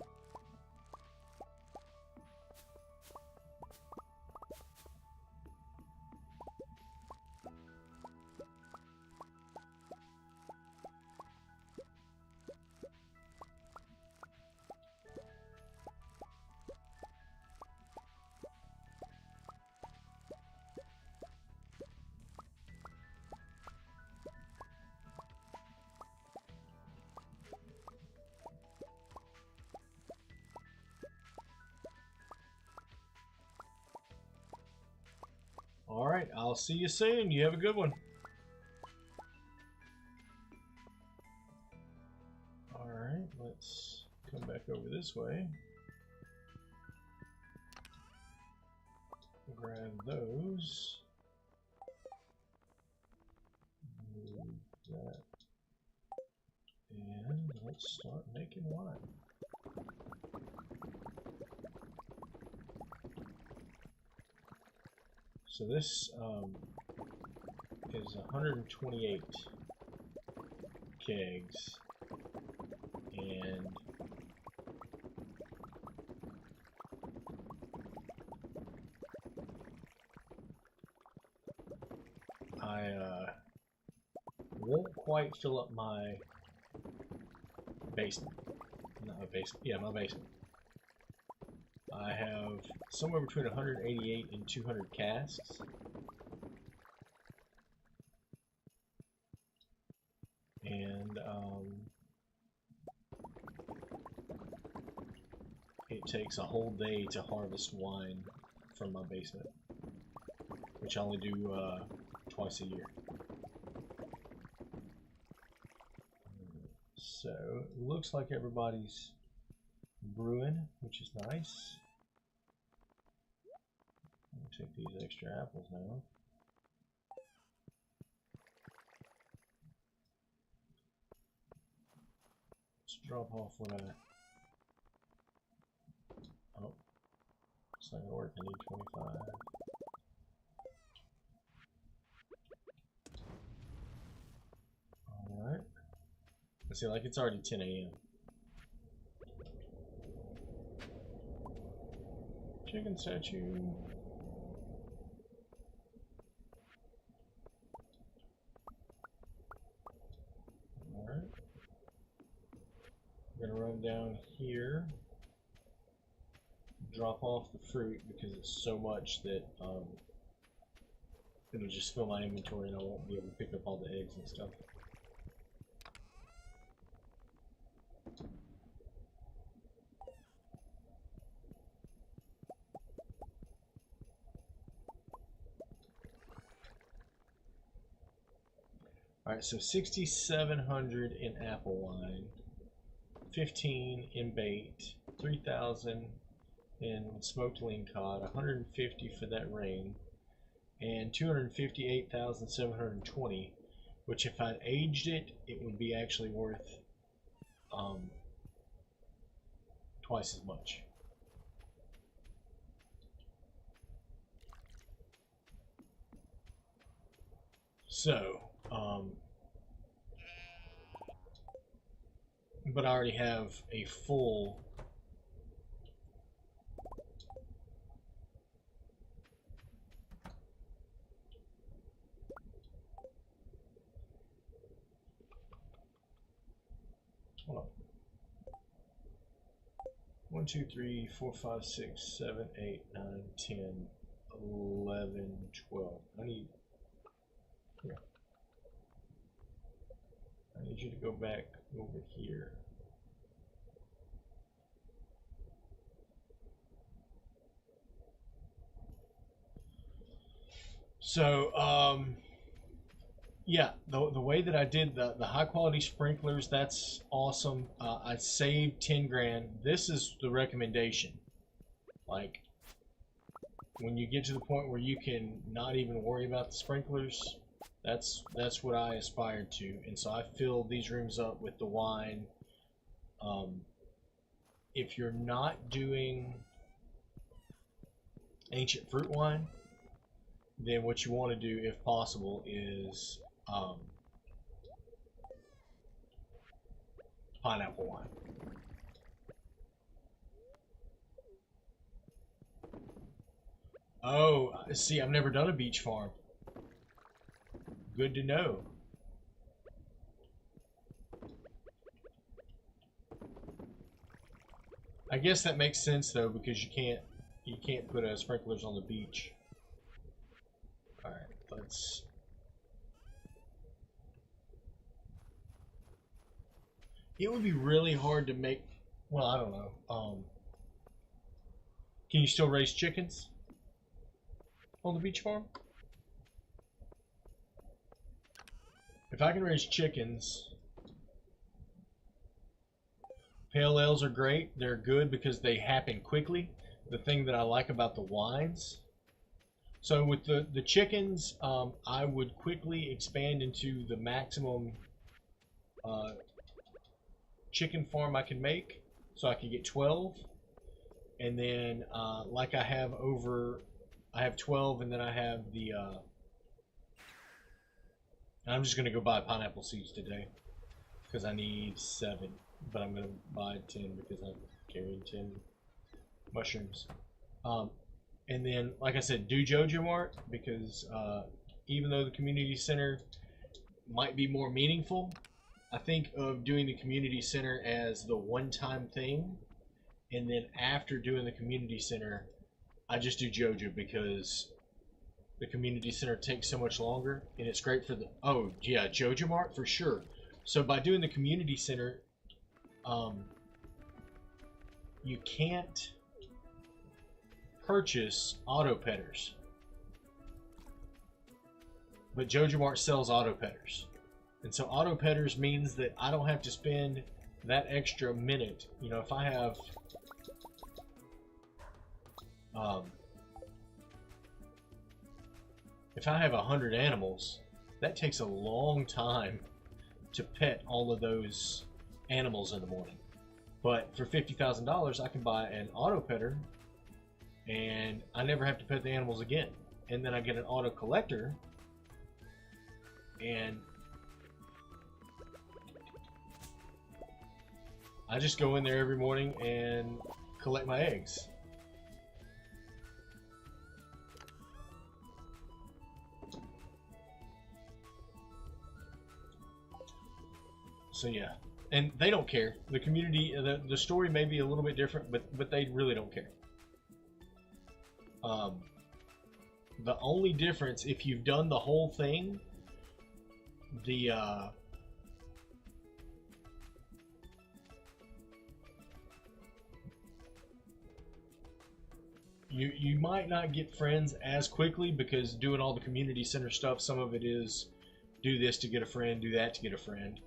Alright, I'll see you soon. You have a good one. Alright, let's come back over this way. Grab those. Move that. And let's start making wine. So this is 128 kegs, and I won't quite fill up my basement. Not my basement. Yeah, my basement. I have somewhere between 188 and 200 casks. And it takes a whole day to harvest wine from my basement, which I only do twice a year. So it looks like everybody's brewing, which is nice. I'll take these extra apples now. Let's drop off what I... Oh, it's not gonna work. I need 25. Alright. See, like it's already 10 a.m. Chicken statue. Alright. We're gonna run down here, drop off the fruit because it's so much that it'll just fill my inventory and I won't be able to pick up all the eggs and stuff. Alright, so 6,700 in apple wine, 15 in bait, 3,000 in smoked lean cod, 150 for that ring, and 258,720, which if I'd aged it, it would be actually worth twice as much. So, but I already have a full hold on. 1, 2, 3, 4, 5, 6, 7, 8, 9, 10, 11, 12. I need here. I need you to go back over here. So, yeah, the way that I did the high quality sprinklers, that's awesome. I saved 10 grand. This is the recommendation. Like, when you get to the point where you can not even worry about the sprinklers, that's what I aspired to. And so I filled these rooms up with the wine. If you're not doing ancient fruit wine, then what you want to do, if possible, is pineapple wine. Oh, see, I've never done a beach farm. Good to know. I guess that makes sense though, because you can't put sprinklers on the beach. All right, let's. It would be really hard to make. Well, I don't know. Can you still raise chickens on the beach farm? If I can raise chickens, pale ales are great. They're good because they happen quickly. The thing that I like about the wines. So with the chickens, I would quickly expand into the maximum chicken farm I can make. So I could get 12. And then like I have 12, and then I have the I'm just gonna go buy pineapple seeds today because I need 7, but I'm gonna buy 10 because I'm carrying 10 mushrooms. And then, like I said, do Jojo Mart because even though the community center might be more meaningful, I think of doing the community center as the one-time thing, and then after doing the community center, I just do Jojo because the community center takes so much longer, and it's great for the. Oh yeah, Jojo Mart for sure. So by doing the community center, you can't purchase auto petters, but Jojo Mart sells auto petters, and so auto petters means that I don't have to spend that extra minute. You know, if I have if I have 100 animals, that takes a long time to pet all of those animals in the morning. But for $50,000, I can buy an auto petter, and I never have to pet the animals again. And then I get an auto collector, and I just go in there every morning and collect my eggs. So yeah, and they don't care. The community, the story may be a little bit different, but they really don't care. The only difference, if you've done the whole thing, you might not get friends as quickly because doing all the community center stuff, some of it is do this to get a friend, do that to get a friend.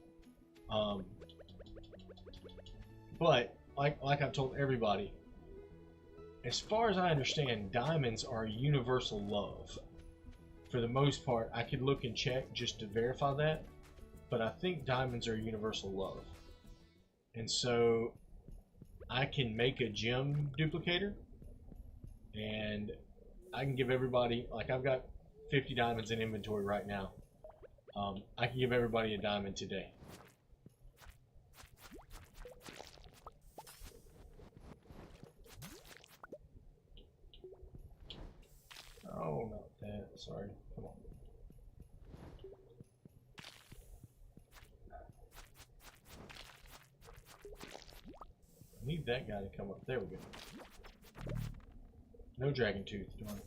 But like I've told everybody, as far as I understand, diamonds are universal love. For the most part, I could look and check just to verify that, but I think diamonds are universal love. And so I can make a gem duplicator, and I can give everybody, like I've got 50 diamonds in inventory right now. I can give everybody a diamond today. Oh, not that. Sorry. Come on. I need that guy to come up. There we go. No dragon tooth, darn it.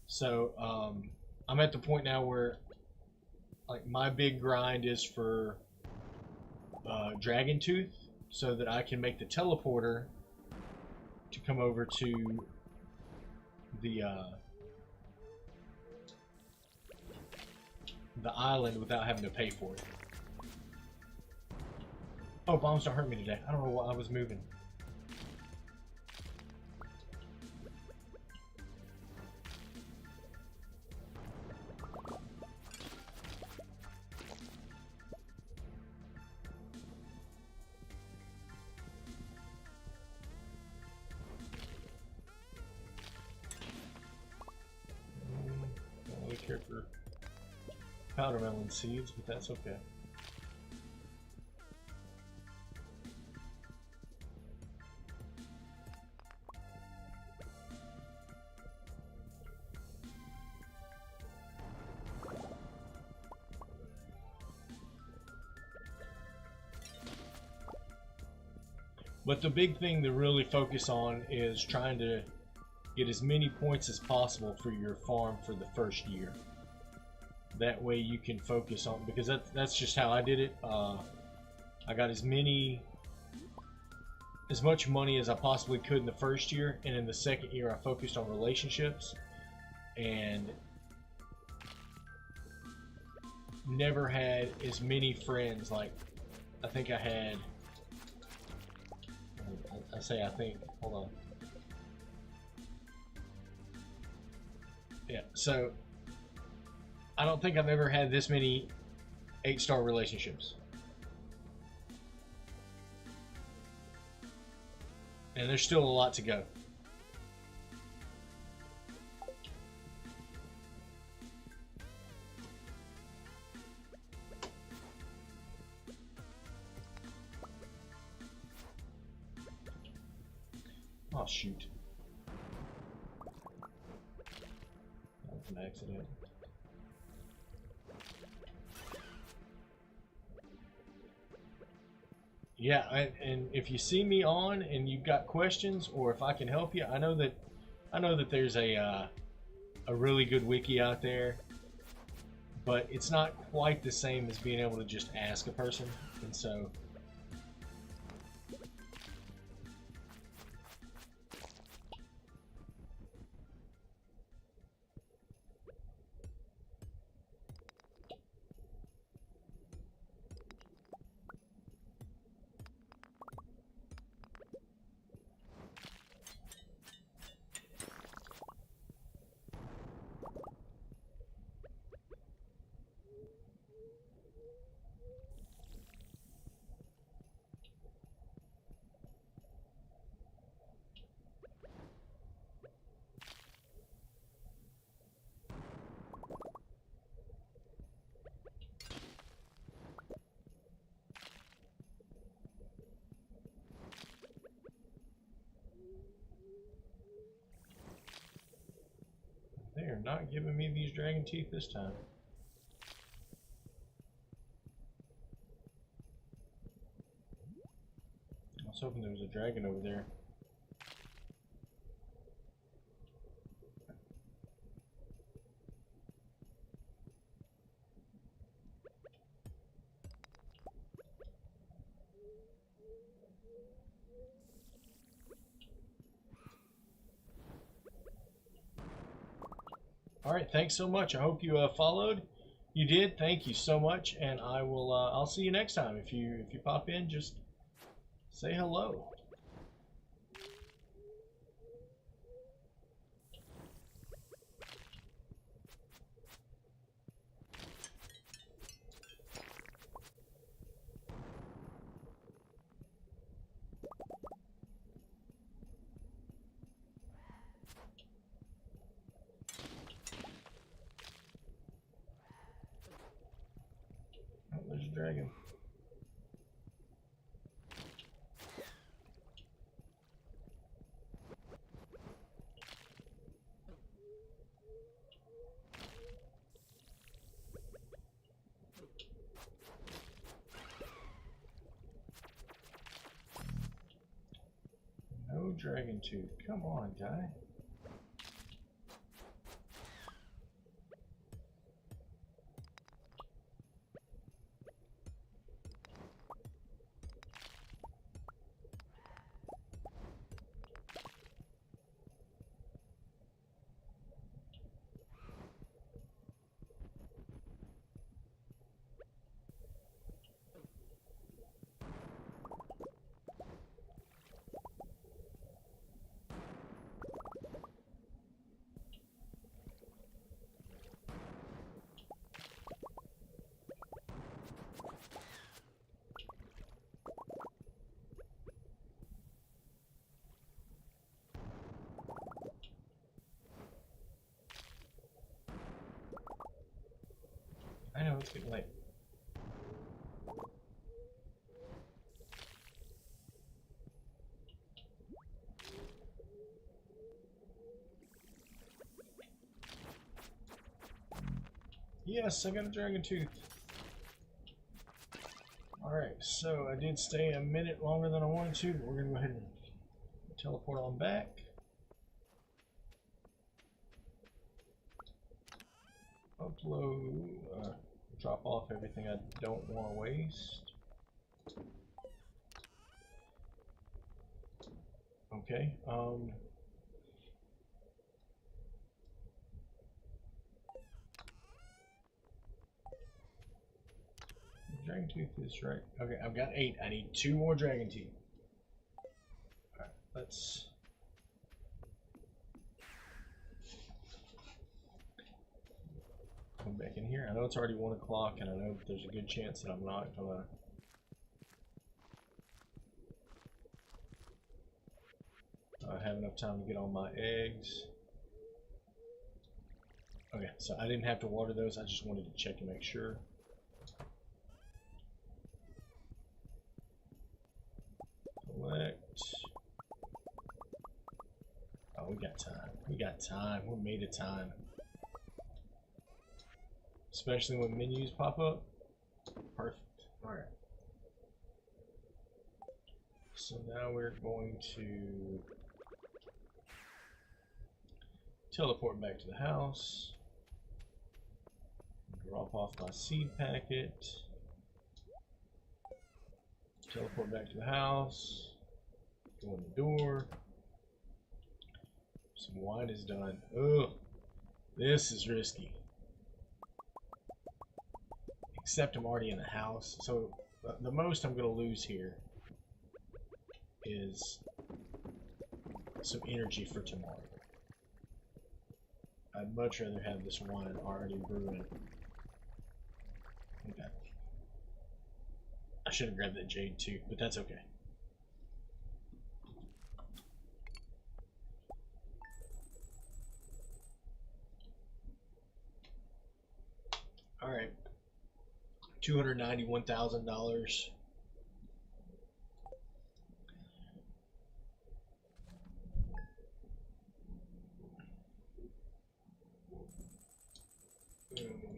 So, I'm at the point now where, like, my big grind is for dragon tooth so that I can make the teleporter to come over to the island without having to pay for it. Oh, bombs don't hurt me today. I don't know why I was moving. Don't really care for powder melon seeds, but that's okay. But the big thing to really focus on is trying to get as many points as possible for your farm for the first year. That way you can focus on, because that's just how I did it. I got as much money as I possibly could in the first year, and in the second year I focused on relationships and never had as many friends. Like, I think I had, I think, hold on. Yeah, so I don't think I've ever had this many 8-star relationships. And there's still a lot to go. Oh, shoot. That was an accident. Yeah, and if you see me on and you've got questions, or if I can help you, I know that there's a really good wiki out there, but it's not quite the same as being able to just ask a person, and so. They are not giving me these dragon teeth this time. I was hoping there was a dragon over there. All right, thanks so much. I hope you followed. You did. Thank you so much, and I will. I'll see you next time. If you pop in, just say hello. Oh, there's a dragon. No dragon tooth. Come on, guy. getting late. Yes, I got a dragon tooth. Alright, so I did stay a minute longer than I wanted to, but we're going to go ahead and teleport on back. Upload, drop off everything I don't want to waste. Okay, dragon tooth is right. Okay, I've got 8. I need 2 more dragon teeth. Alright, let's... come back in here. I know it's already 1 o'clock, and I know that there's a good chance that I'm not gonna... have enough time to get all my eggs. Okay, so I didn't have to water those. I just wanted to check and make sure. Collect. Oh, we got time. We got time. We're made of time. Especially when menus pop up. Perfect. Alright. So now we're going to teleport back to the house. Drop off my seed packet. Teleport back to the house. Go in the door. Some wine is done. Ugh. This is risky. Except I'm already in the house. So the most I'm going to lose here is some energy for tomorrow. I'd much rather have this wine already brewing. Okay. I should have grabbed that jade too, but that's okay. Alright. $291,000.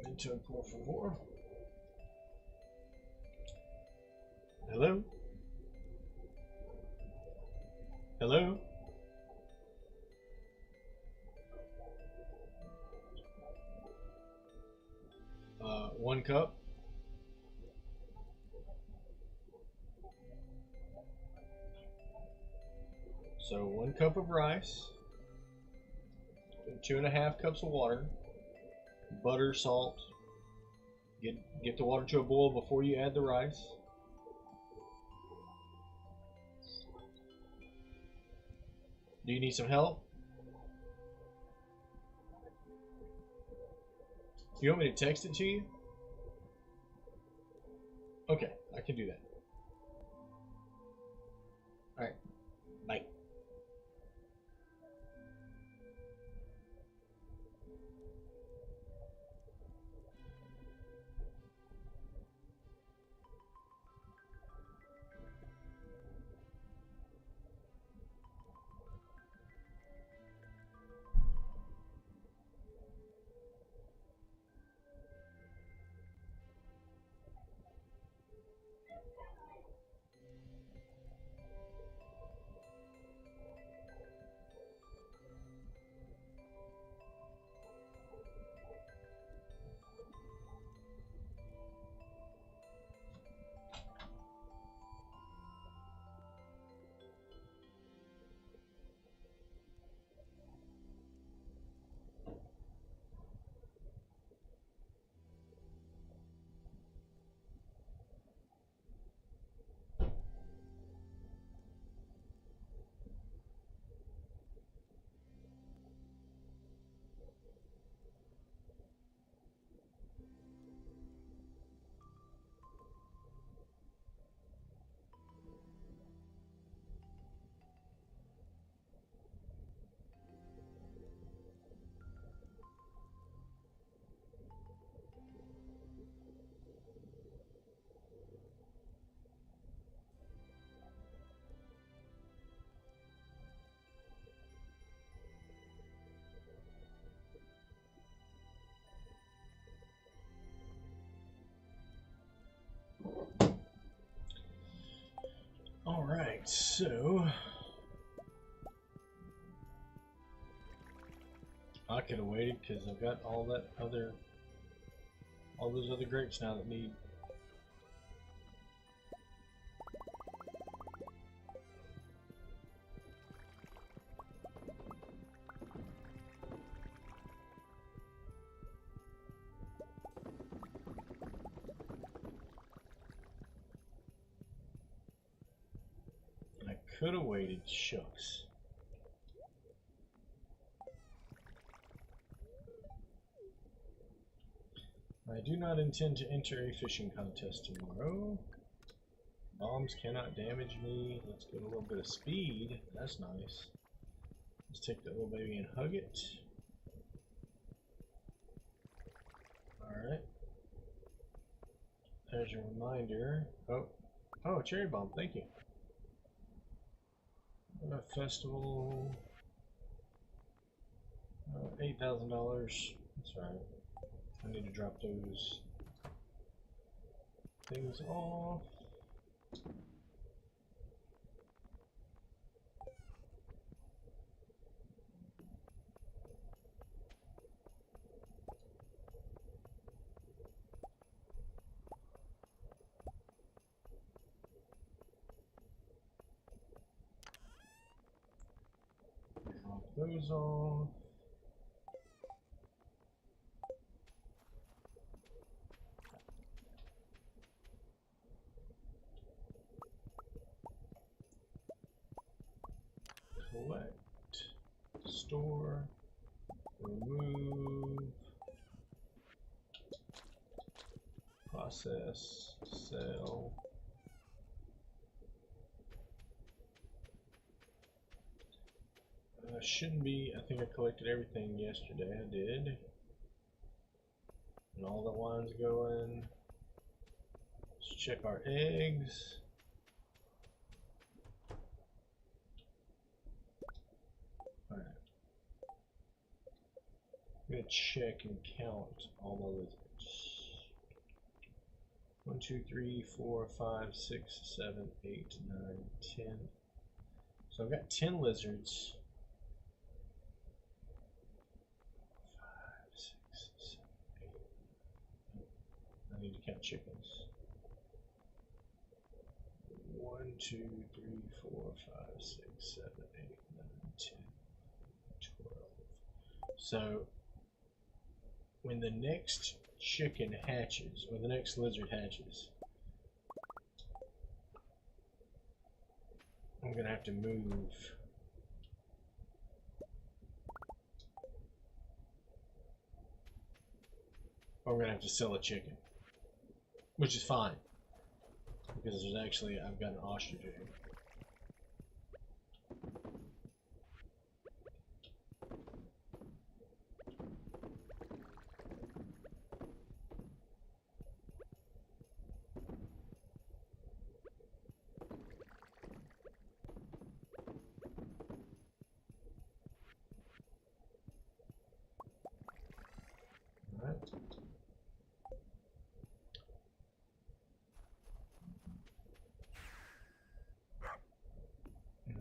Into por favor. Hello? Hello? One cup. So 1 cup of rice, 2.5 cups of water, butter, salt. Get the water to a boil before you add the rice. Do you need some help? You want me to text it to you? Okay, I can do that. Alright, bye. So I could have waited because I've got all those other grapes now that need. I could have waited, shucks. I do not intend to enter a fishing contest tomorrow. Bombs cannot damage me. Let's get a little bit of speed. That's nice. Let's take that little baby and hug it. Alright. There's a reminder. Oh, cherry bomb, thank you. Festival. $8,000. That's right. I need to drop those things off. Drop those off. Collect, store, remove, process, sell. Shouldn't be. I think I collected everything yesterday. I did. And all the wine's going. Let's check our eggs. Alright. I'm going to check and count all my lizards. 1, 2, 3, 4, 5, 6, 7, 8, 9, 10. So I've got 10 lizards. 5, 6, 7, 8. I need to count chickens. 1, 2, 3, 4, 5, 6, 7, 8, 9, 10, 12. So when the next chicken hatches, or the next lizard hatches, I'm gonna have to move. Or I'm gonna have to sell a chicken, which is fine because there's actually, I've got an ostrich egg. Alright.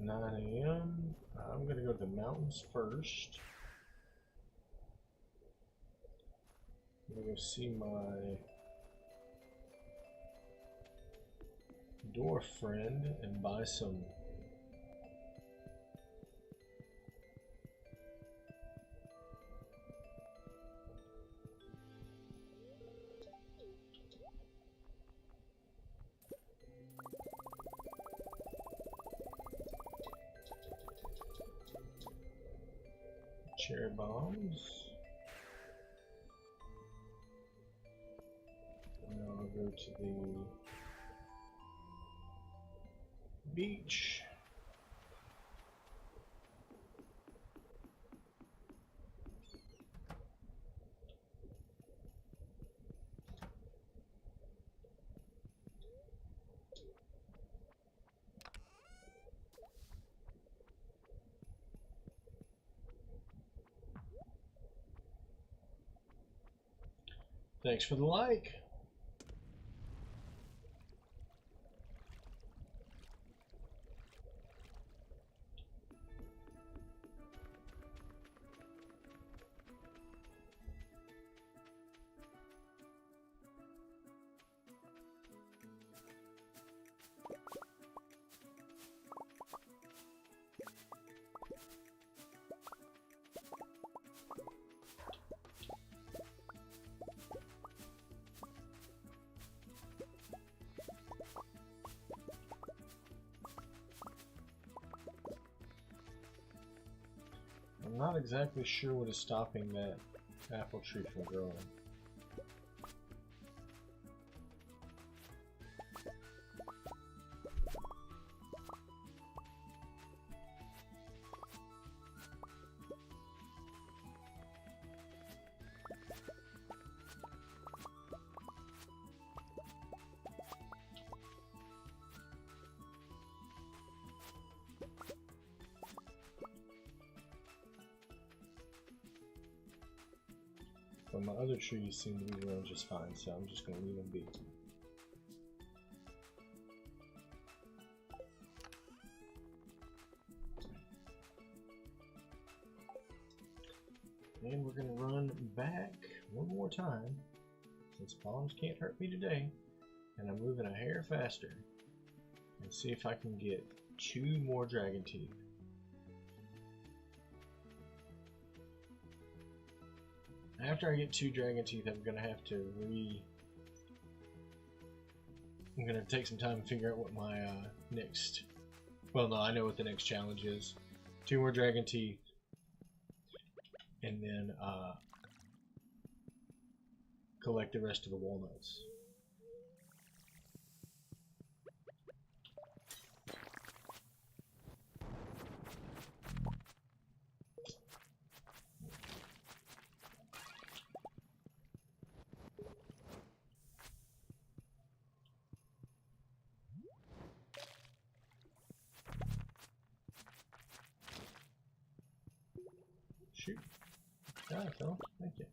9 a.m. I'm gonna go to the mountains first. I'm gonna go see my dwarf friend and buy some cherry bombs. And now I'll go to the beach. Thanks for the like. I'm not exactly sure what is stopping that apple tree from growing. But my other trees seem to be growing just fine, so I'm just going to leave them be. And we're going to run back one more time, since bombs can't hurt me today, and I'm moving a hair faster, and see if I can get 2 more dragon teeth. After I get 2 dragon teeth, I'm gonna have to I'm gonna take some time to figure out what my next. Well, no, I know what the next challenge is. 2 more dragon teeth, and then collect the rest of the walnuts. Shoot. Ah, fell. Thank you.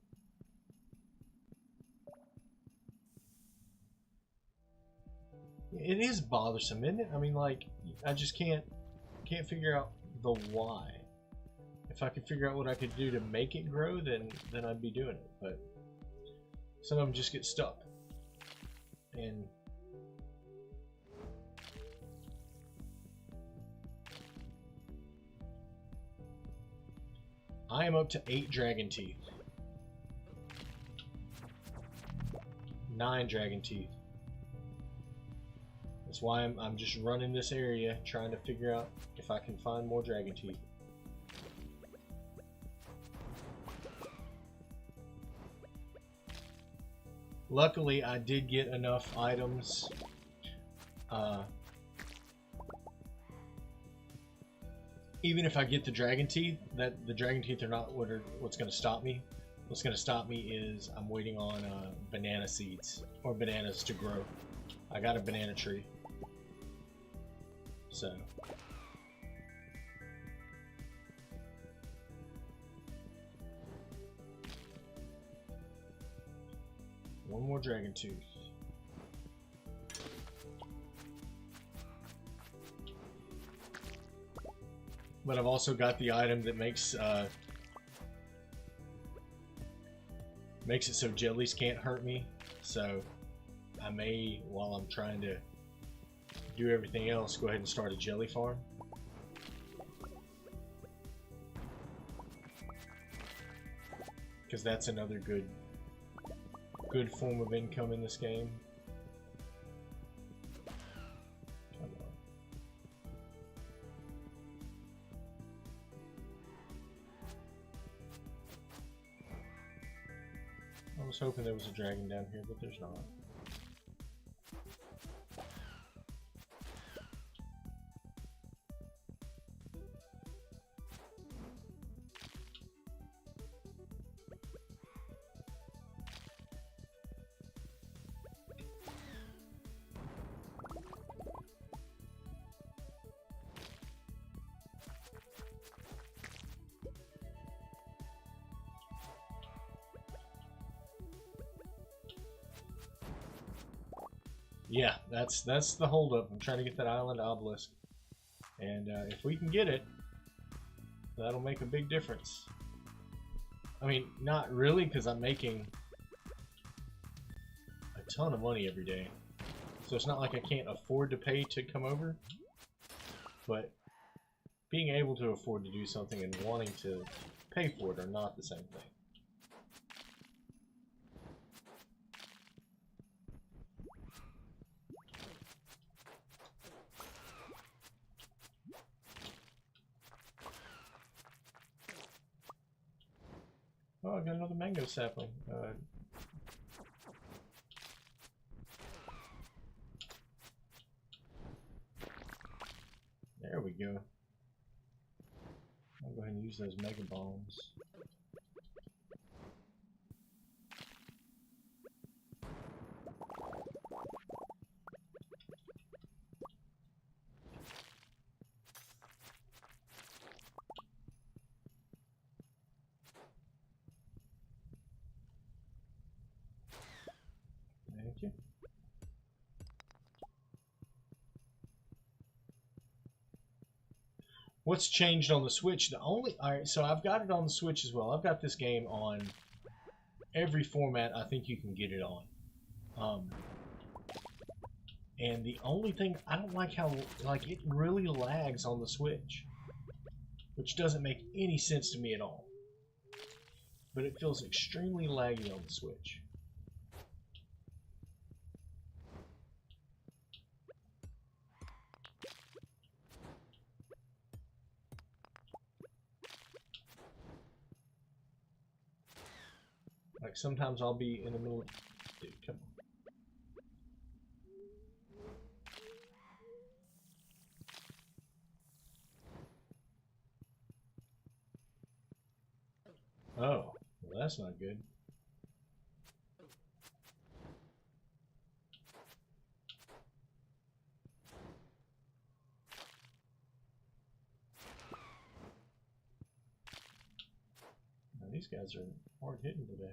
It is bothersome, isn't it? I mean, like, I just can't figure out the why. If I could figure out what I could do to make it grow, then I'd be doing it. But some of them just get stuck. And I am up to 8 dragon teeth. 9 dragon teeth. That's why I'm just running this area, trying to figure out if I can find more dragon teeth. Luckily, I did get enough items. Even if I get the dragon teeth, the dragon teeth are not what's going to stop me. What's going to stop me is I'm waiting on banana seeds or bananas to grow. I got a banana tree, so one more dragon tooth. But I've also got the item that makes it so jellies can't hurt me. So I may, while I'm trying to do everything else, go ahead and start a jelly farm. Because that's another good form of income in this game. I was hoping there was a dragon down here, but there's not. Yeah, that's the holdup. I'm trying to get that island obelisk, and if we can get it, that'll make a big difference. I mean, not really, because I'm making a ton of money every day, so it's not like I can't afford to pay to come over. But being able to afford to do something and wanting to pay for it are not the same thing. I got another mango sapling. There we go. I'll go ahead and use those mega bombs. Thank you. What's changed on the Switch? Alright, so I've got it on the Switch as well. I've got this game on every format I think you can get it on. And the only thing I don't like how it really lags on the Switch, which doesn't make any sense to me at all. But it feels extremely laggy on the Switch. Like sometimes I'll be in the middle of... Dude, come on. Oh, well that's not good. Now, these guys are hard hitting today.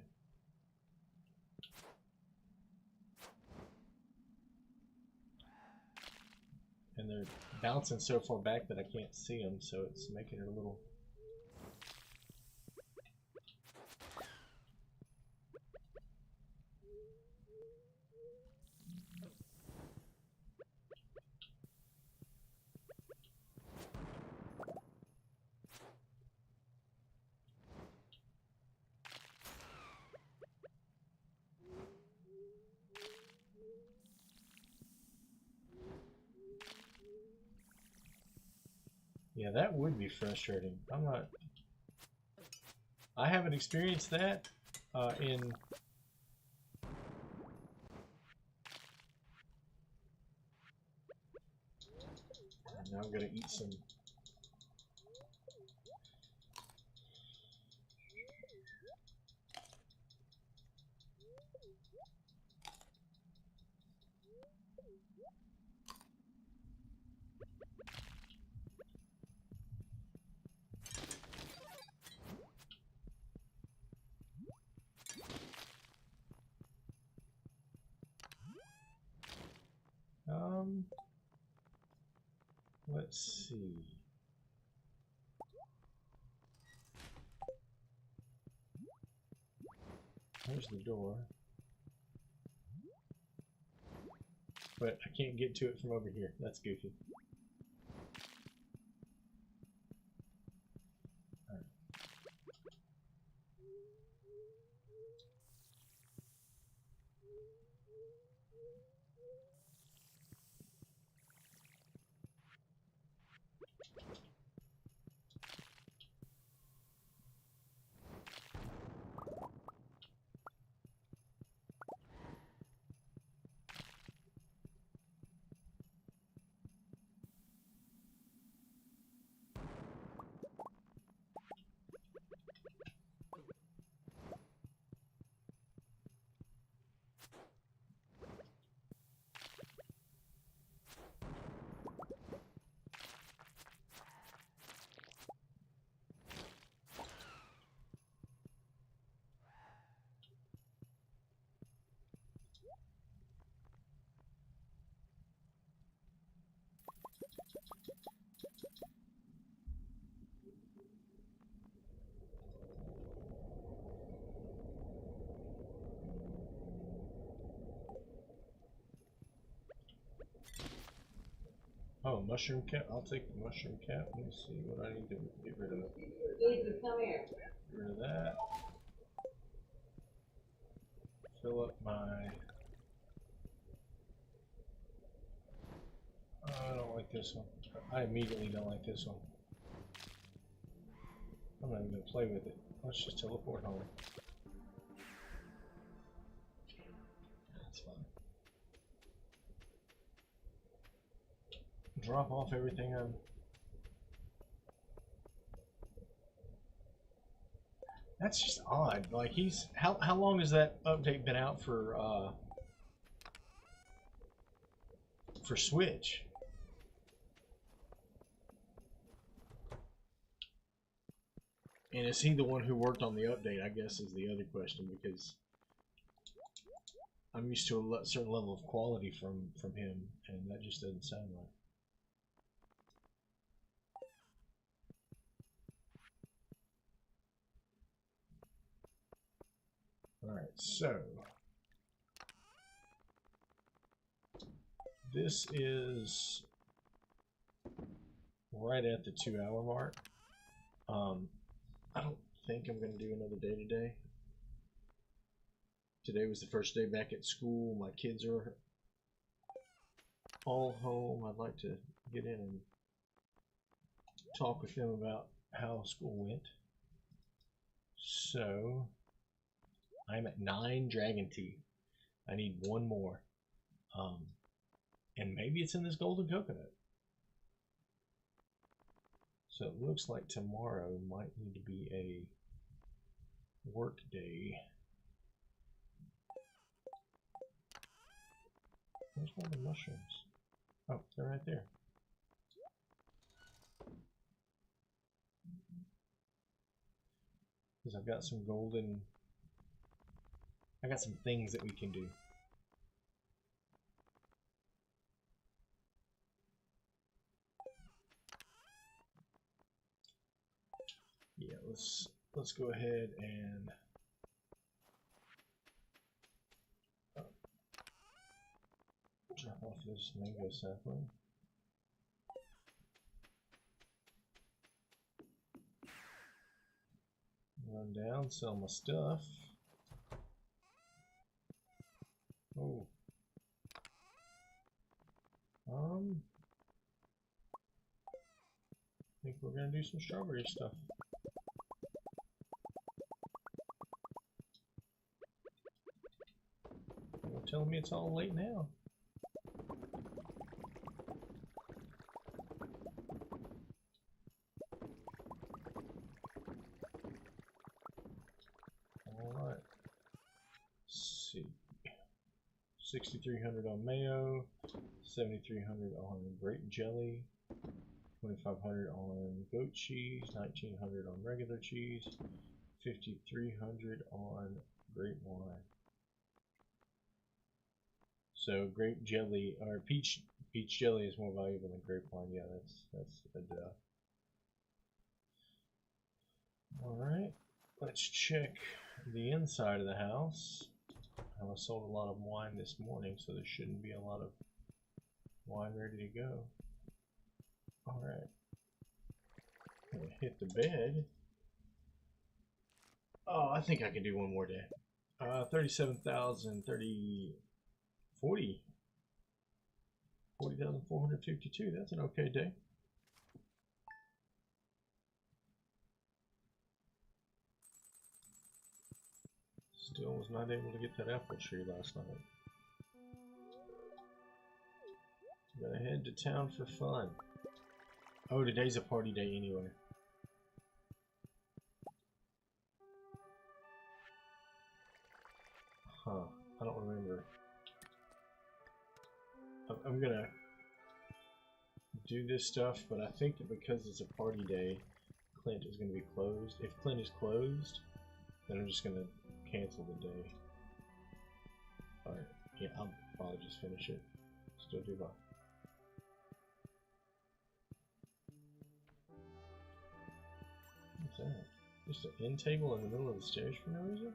And they're bouncing so far back that I can't see them, so it's making it a little... Yeah, that would be frustrating. I haven't experienced that in... Now I'm gonna eat some... Let's see. There's the door. But I can't get to it from over here. That's goofy. Oh, mushroom cap. I'll take the mushroom cap. Let me see what I need to get rid of.
Jesus, come here.
Get rid of that. Fill up my... I don't like this one. I immediately don't like this one. I'm not even going to play with it. Let's just teleport home. That's fine. Drop off everything I'm... That's just odd. Like, he's... How long has that update been out for Switch? And is he the one who worked on the update, I guess, is the other question, because I'm used to a certain level of quality from him, and that just doesn't sound right. Alright, so this is right at the 2-hour mark. I don't think I'm going to do another day today. Today was the first day back at school. My kids are all home. I'd like to get in and talk with them about how school went. So, I'm at 9 dragon teeth. I need one more. And maybe it's in this golden coconut. So it looks like tomorrow might need to be a work day. Where's one of the mushrooms? Oh, they're right there. Because I've got some golden... I got some things that we can do. Yeah, let's go ahead and drop off this mango sapling. Run down, sell my stuff. Oh. I think we're gonna do some strawberry stuff. You're telling me it's all late now. Alright. Let's see. 6,300 on mayo, 7,300 on grape jelly, 2,500 on goat cheese, 1,900 on regular cheese, 5,300 on grape wine. So grape jelly or peach jelly is more valuable than grape wine. Yeah, that's a duh. All right, let's check the inside of the house. I sold a lot of wine this morning, so there shouldn't be a lot of wine ready to go. All right, I'm gonna hit the bed. Oh, I think I can do one more day. 37,000, 40,452. That's an okay day. Still was not able to get that apple tree last night. Gonna head to town for fun. Oh, today's a party day anyway. Huh, I don't remember. I'm gonna do this stuff, but I think that because it's a party day, Clint is gonna be closed. If Clint is closed, then I'm just gonna cancel the day. Alright, yeah, I'll probably just finish it. Still do well. What's that? Just an end table in the middle of the stairs for no reason?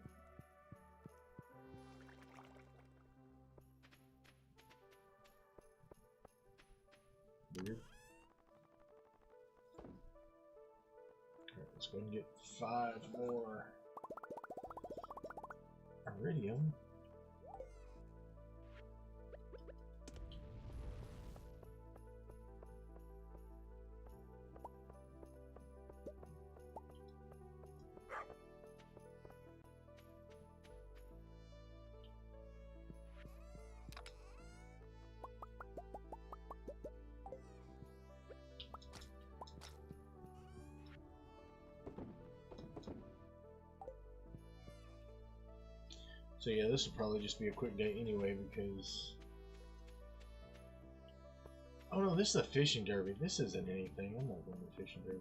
Weird. Alright, let's go and get 5 more iridium. So yeah, this will probably just be a quick day anyway because... Oh no, this is a fishing derby. This isn't anything. I'm not going to fishing derby.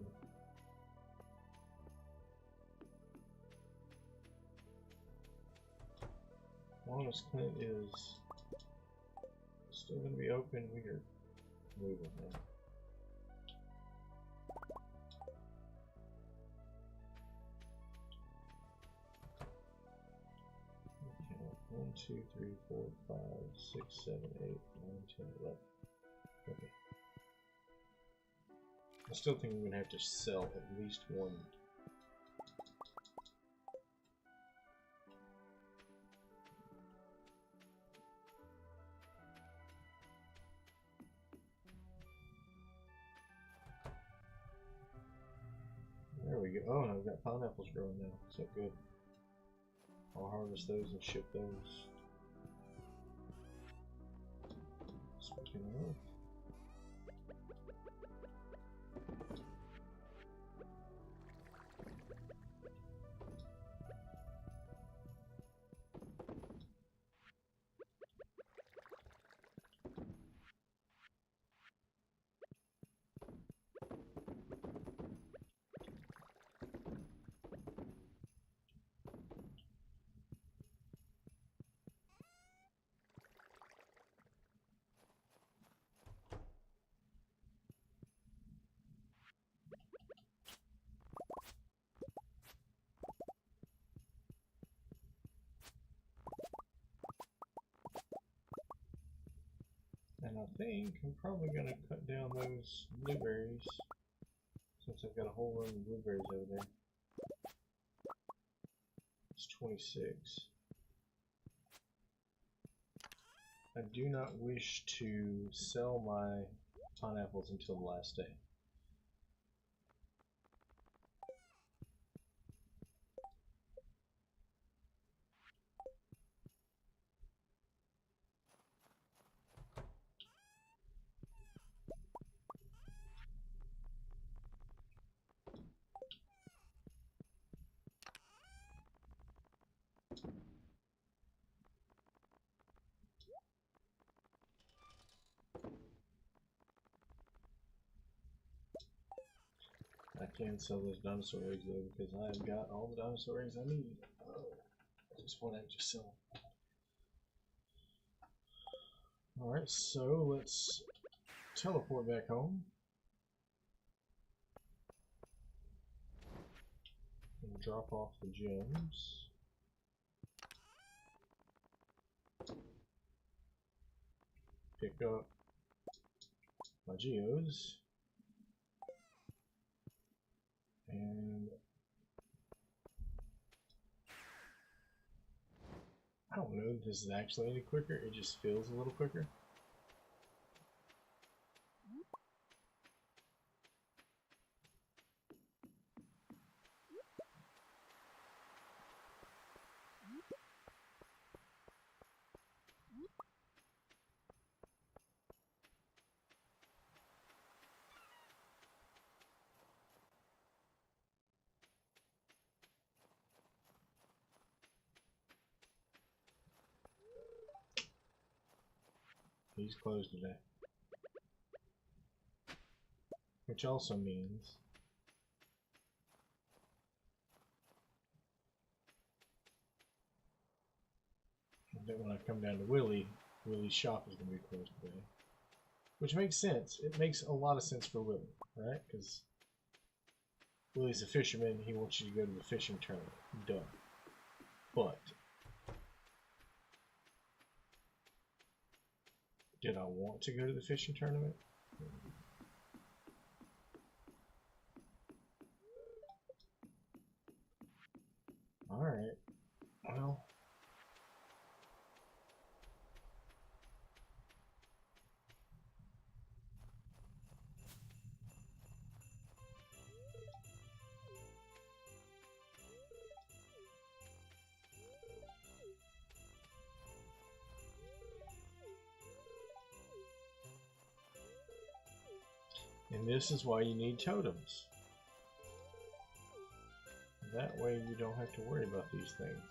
Longest Clint is still going to be open. We are moving now. Okay, 1, 2, 3, 4, 5, 6, 7, 8, 9, 10, 11. Okay. I still think we're going to have to sell at least one. There we go. Oh, I've got pineapples growing now. So good. I'll harvest those and ship those. Speaking of. And I think I'm probably going to cut down those blueberries since I've got a whole room of blueberries over there. It's 26. I do not wish to sell my pineapples until the last day. I can sell those dinosaur eggs though because I have got all the dinosaur eggs I need. Oh, I just want to just sell. Alright, so let's teleport back home. And drop off the gems. Pick up my geodes. And I don't know if this is actually any quicker, it just feels a little quicker. He's closed today. Which also means that when I come down to Willie's shop is going to be closed today. Which makes sense. It makes a lot of sense for Willie, right? Because Willie's a fisherman, he wants you to go to the fishing tournament. Duh. But did I want to go to the fishing tournament? Alright. Well. And this is why you need totems. That way you don't have to worry about these things.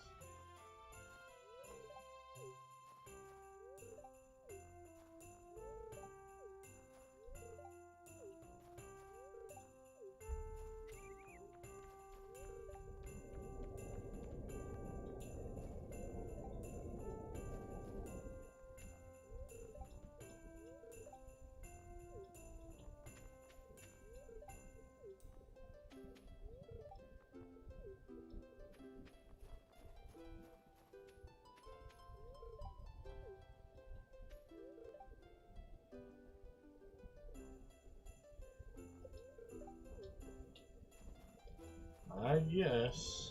I guess.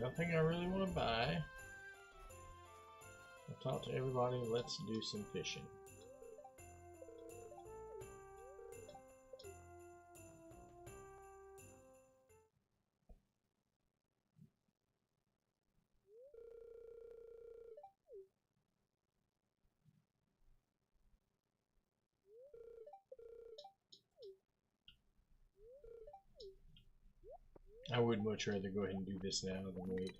Nothing I really want to buy. I'll talk to everybody. Let's do some fishing. I would much rather go ahead and do this now than wait.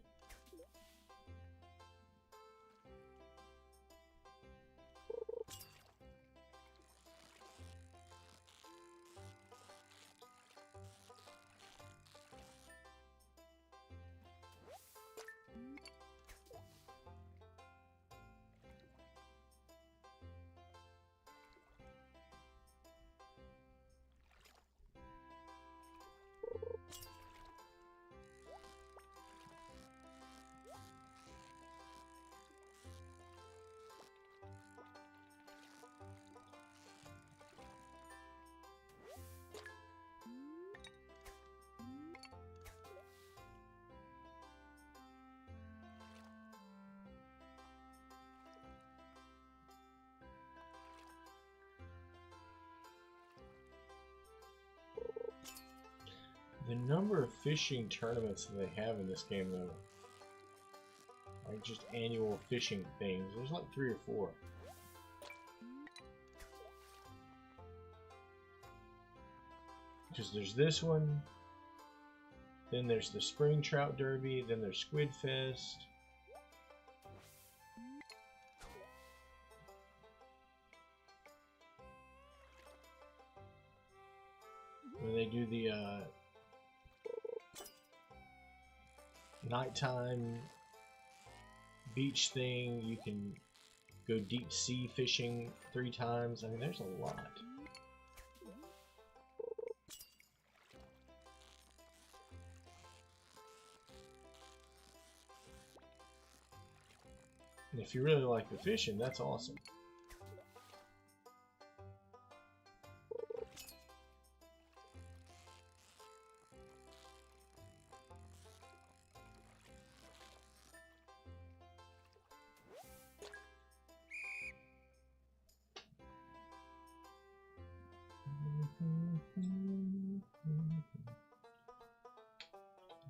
The number of fishing tournaments that they have in this game, though, like just annual fishing things, there's like 3 or 4. Because there's this one, then there's the Spring Trout Derby, then there's Squid Fest. When they do the nighttime beach thing, you can go deep sea fishing 3 times. I mean, there's a lot. And if you really like the fishing, that's awesome.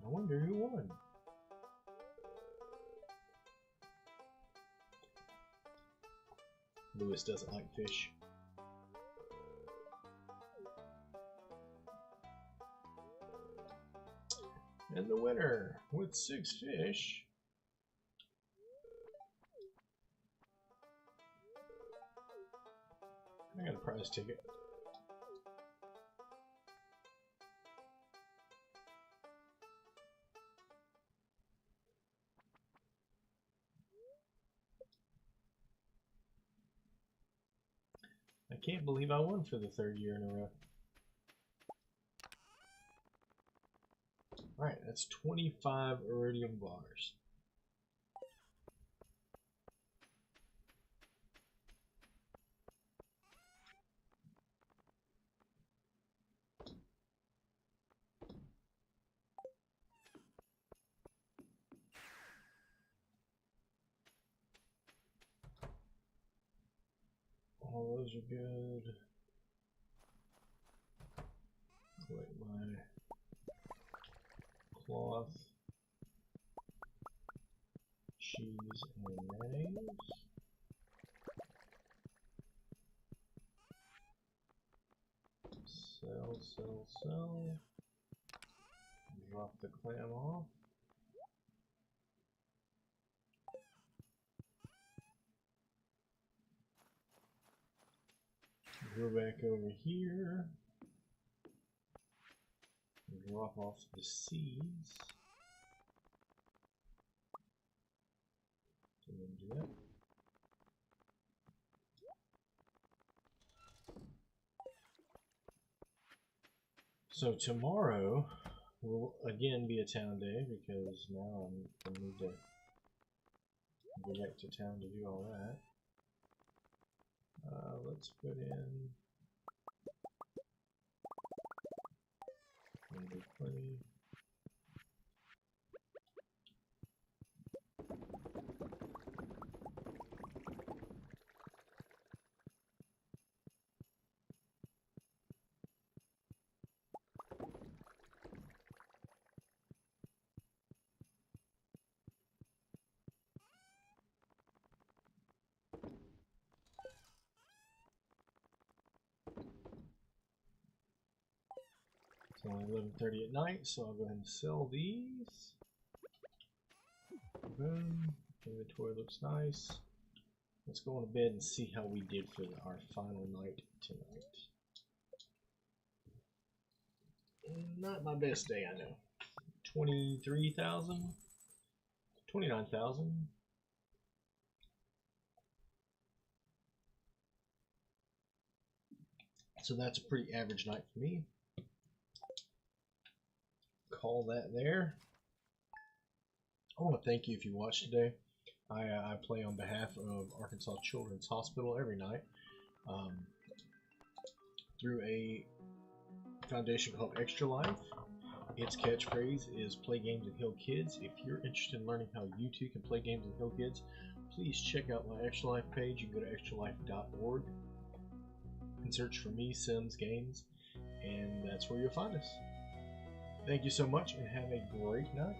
I wonder who won. Lewis doesn't like fish. And the winner with 6 fish. I got a prize ticket. I can't believe I won for the 3rd year in a row. Alright, that's 25 iridium bars. All those are good. Collect my cloth, cheese, and mayonnaise. Sell. Drop the clam off. Go back over here. Drop off the seeds. And then do So tomorrow will again be a town day because now I need to go back to town to do all that. Let's put in 120. It's only 11:30 at night, so I'll go ahead and sell these. Boom. Inventory looks nice. Let's go on to bed and see how we did for our final night tonight. Not my best day, I know. 23,000? 29,000? So that's a pretty average night for me. Call that there. I want to thank you if you watched today. I play on behalf of Arkansas Children's Hospital every night through a foundation called Extra Life. Its catchphrase is play games and heal kids. If you're interested in learning how you too can play games and heal kids, please check out my Extra Life page. You can go to extralife.org and search for me, Sims Games, and that's where you'll find us. Thank you so much and have a great night.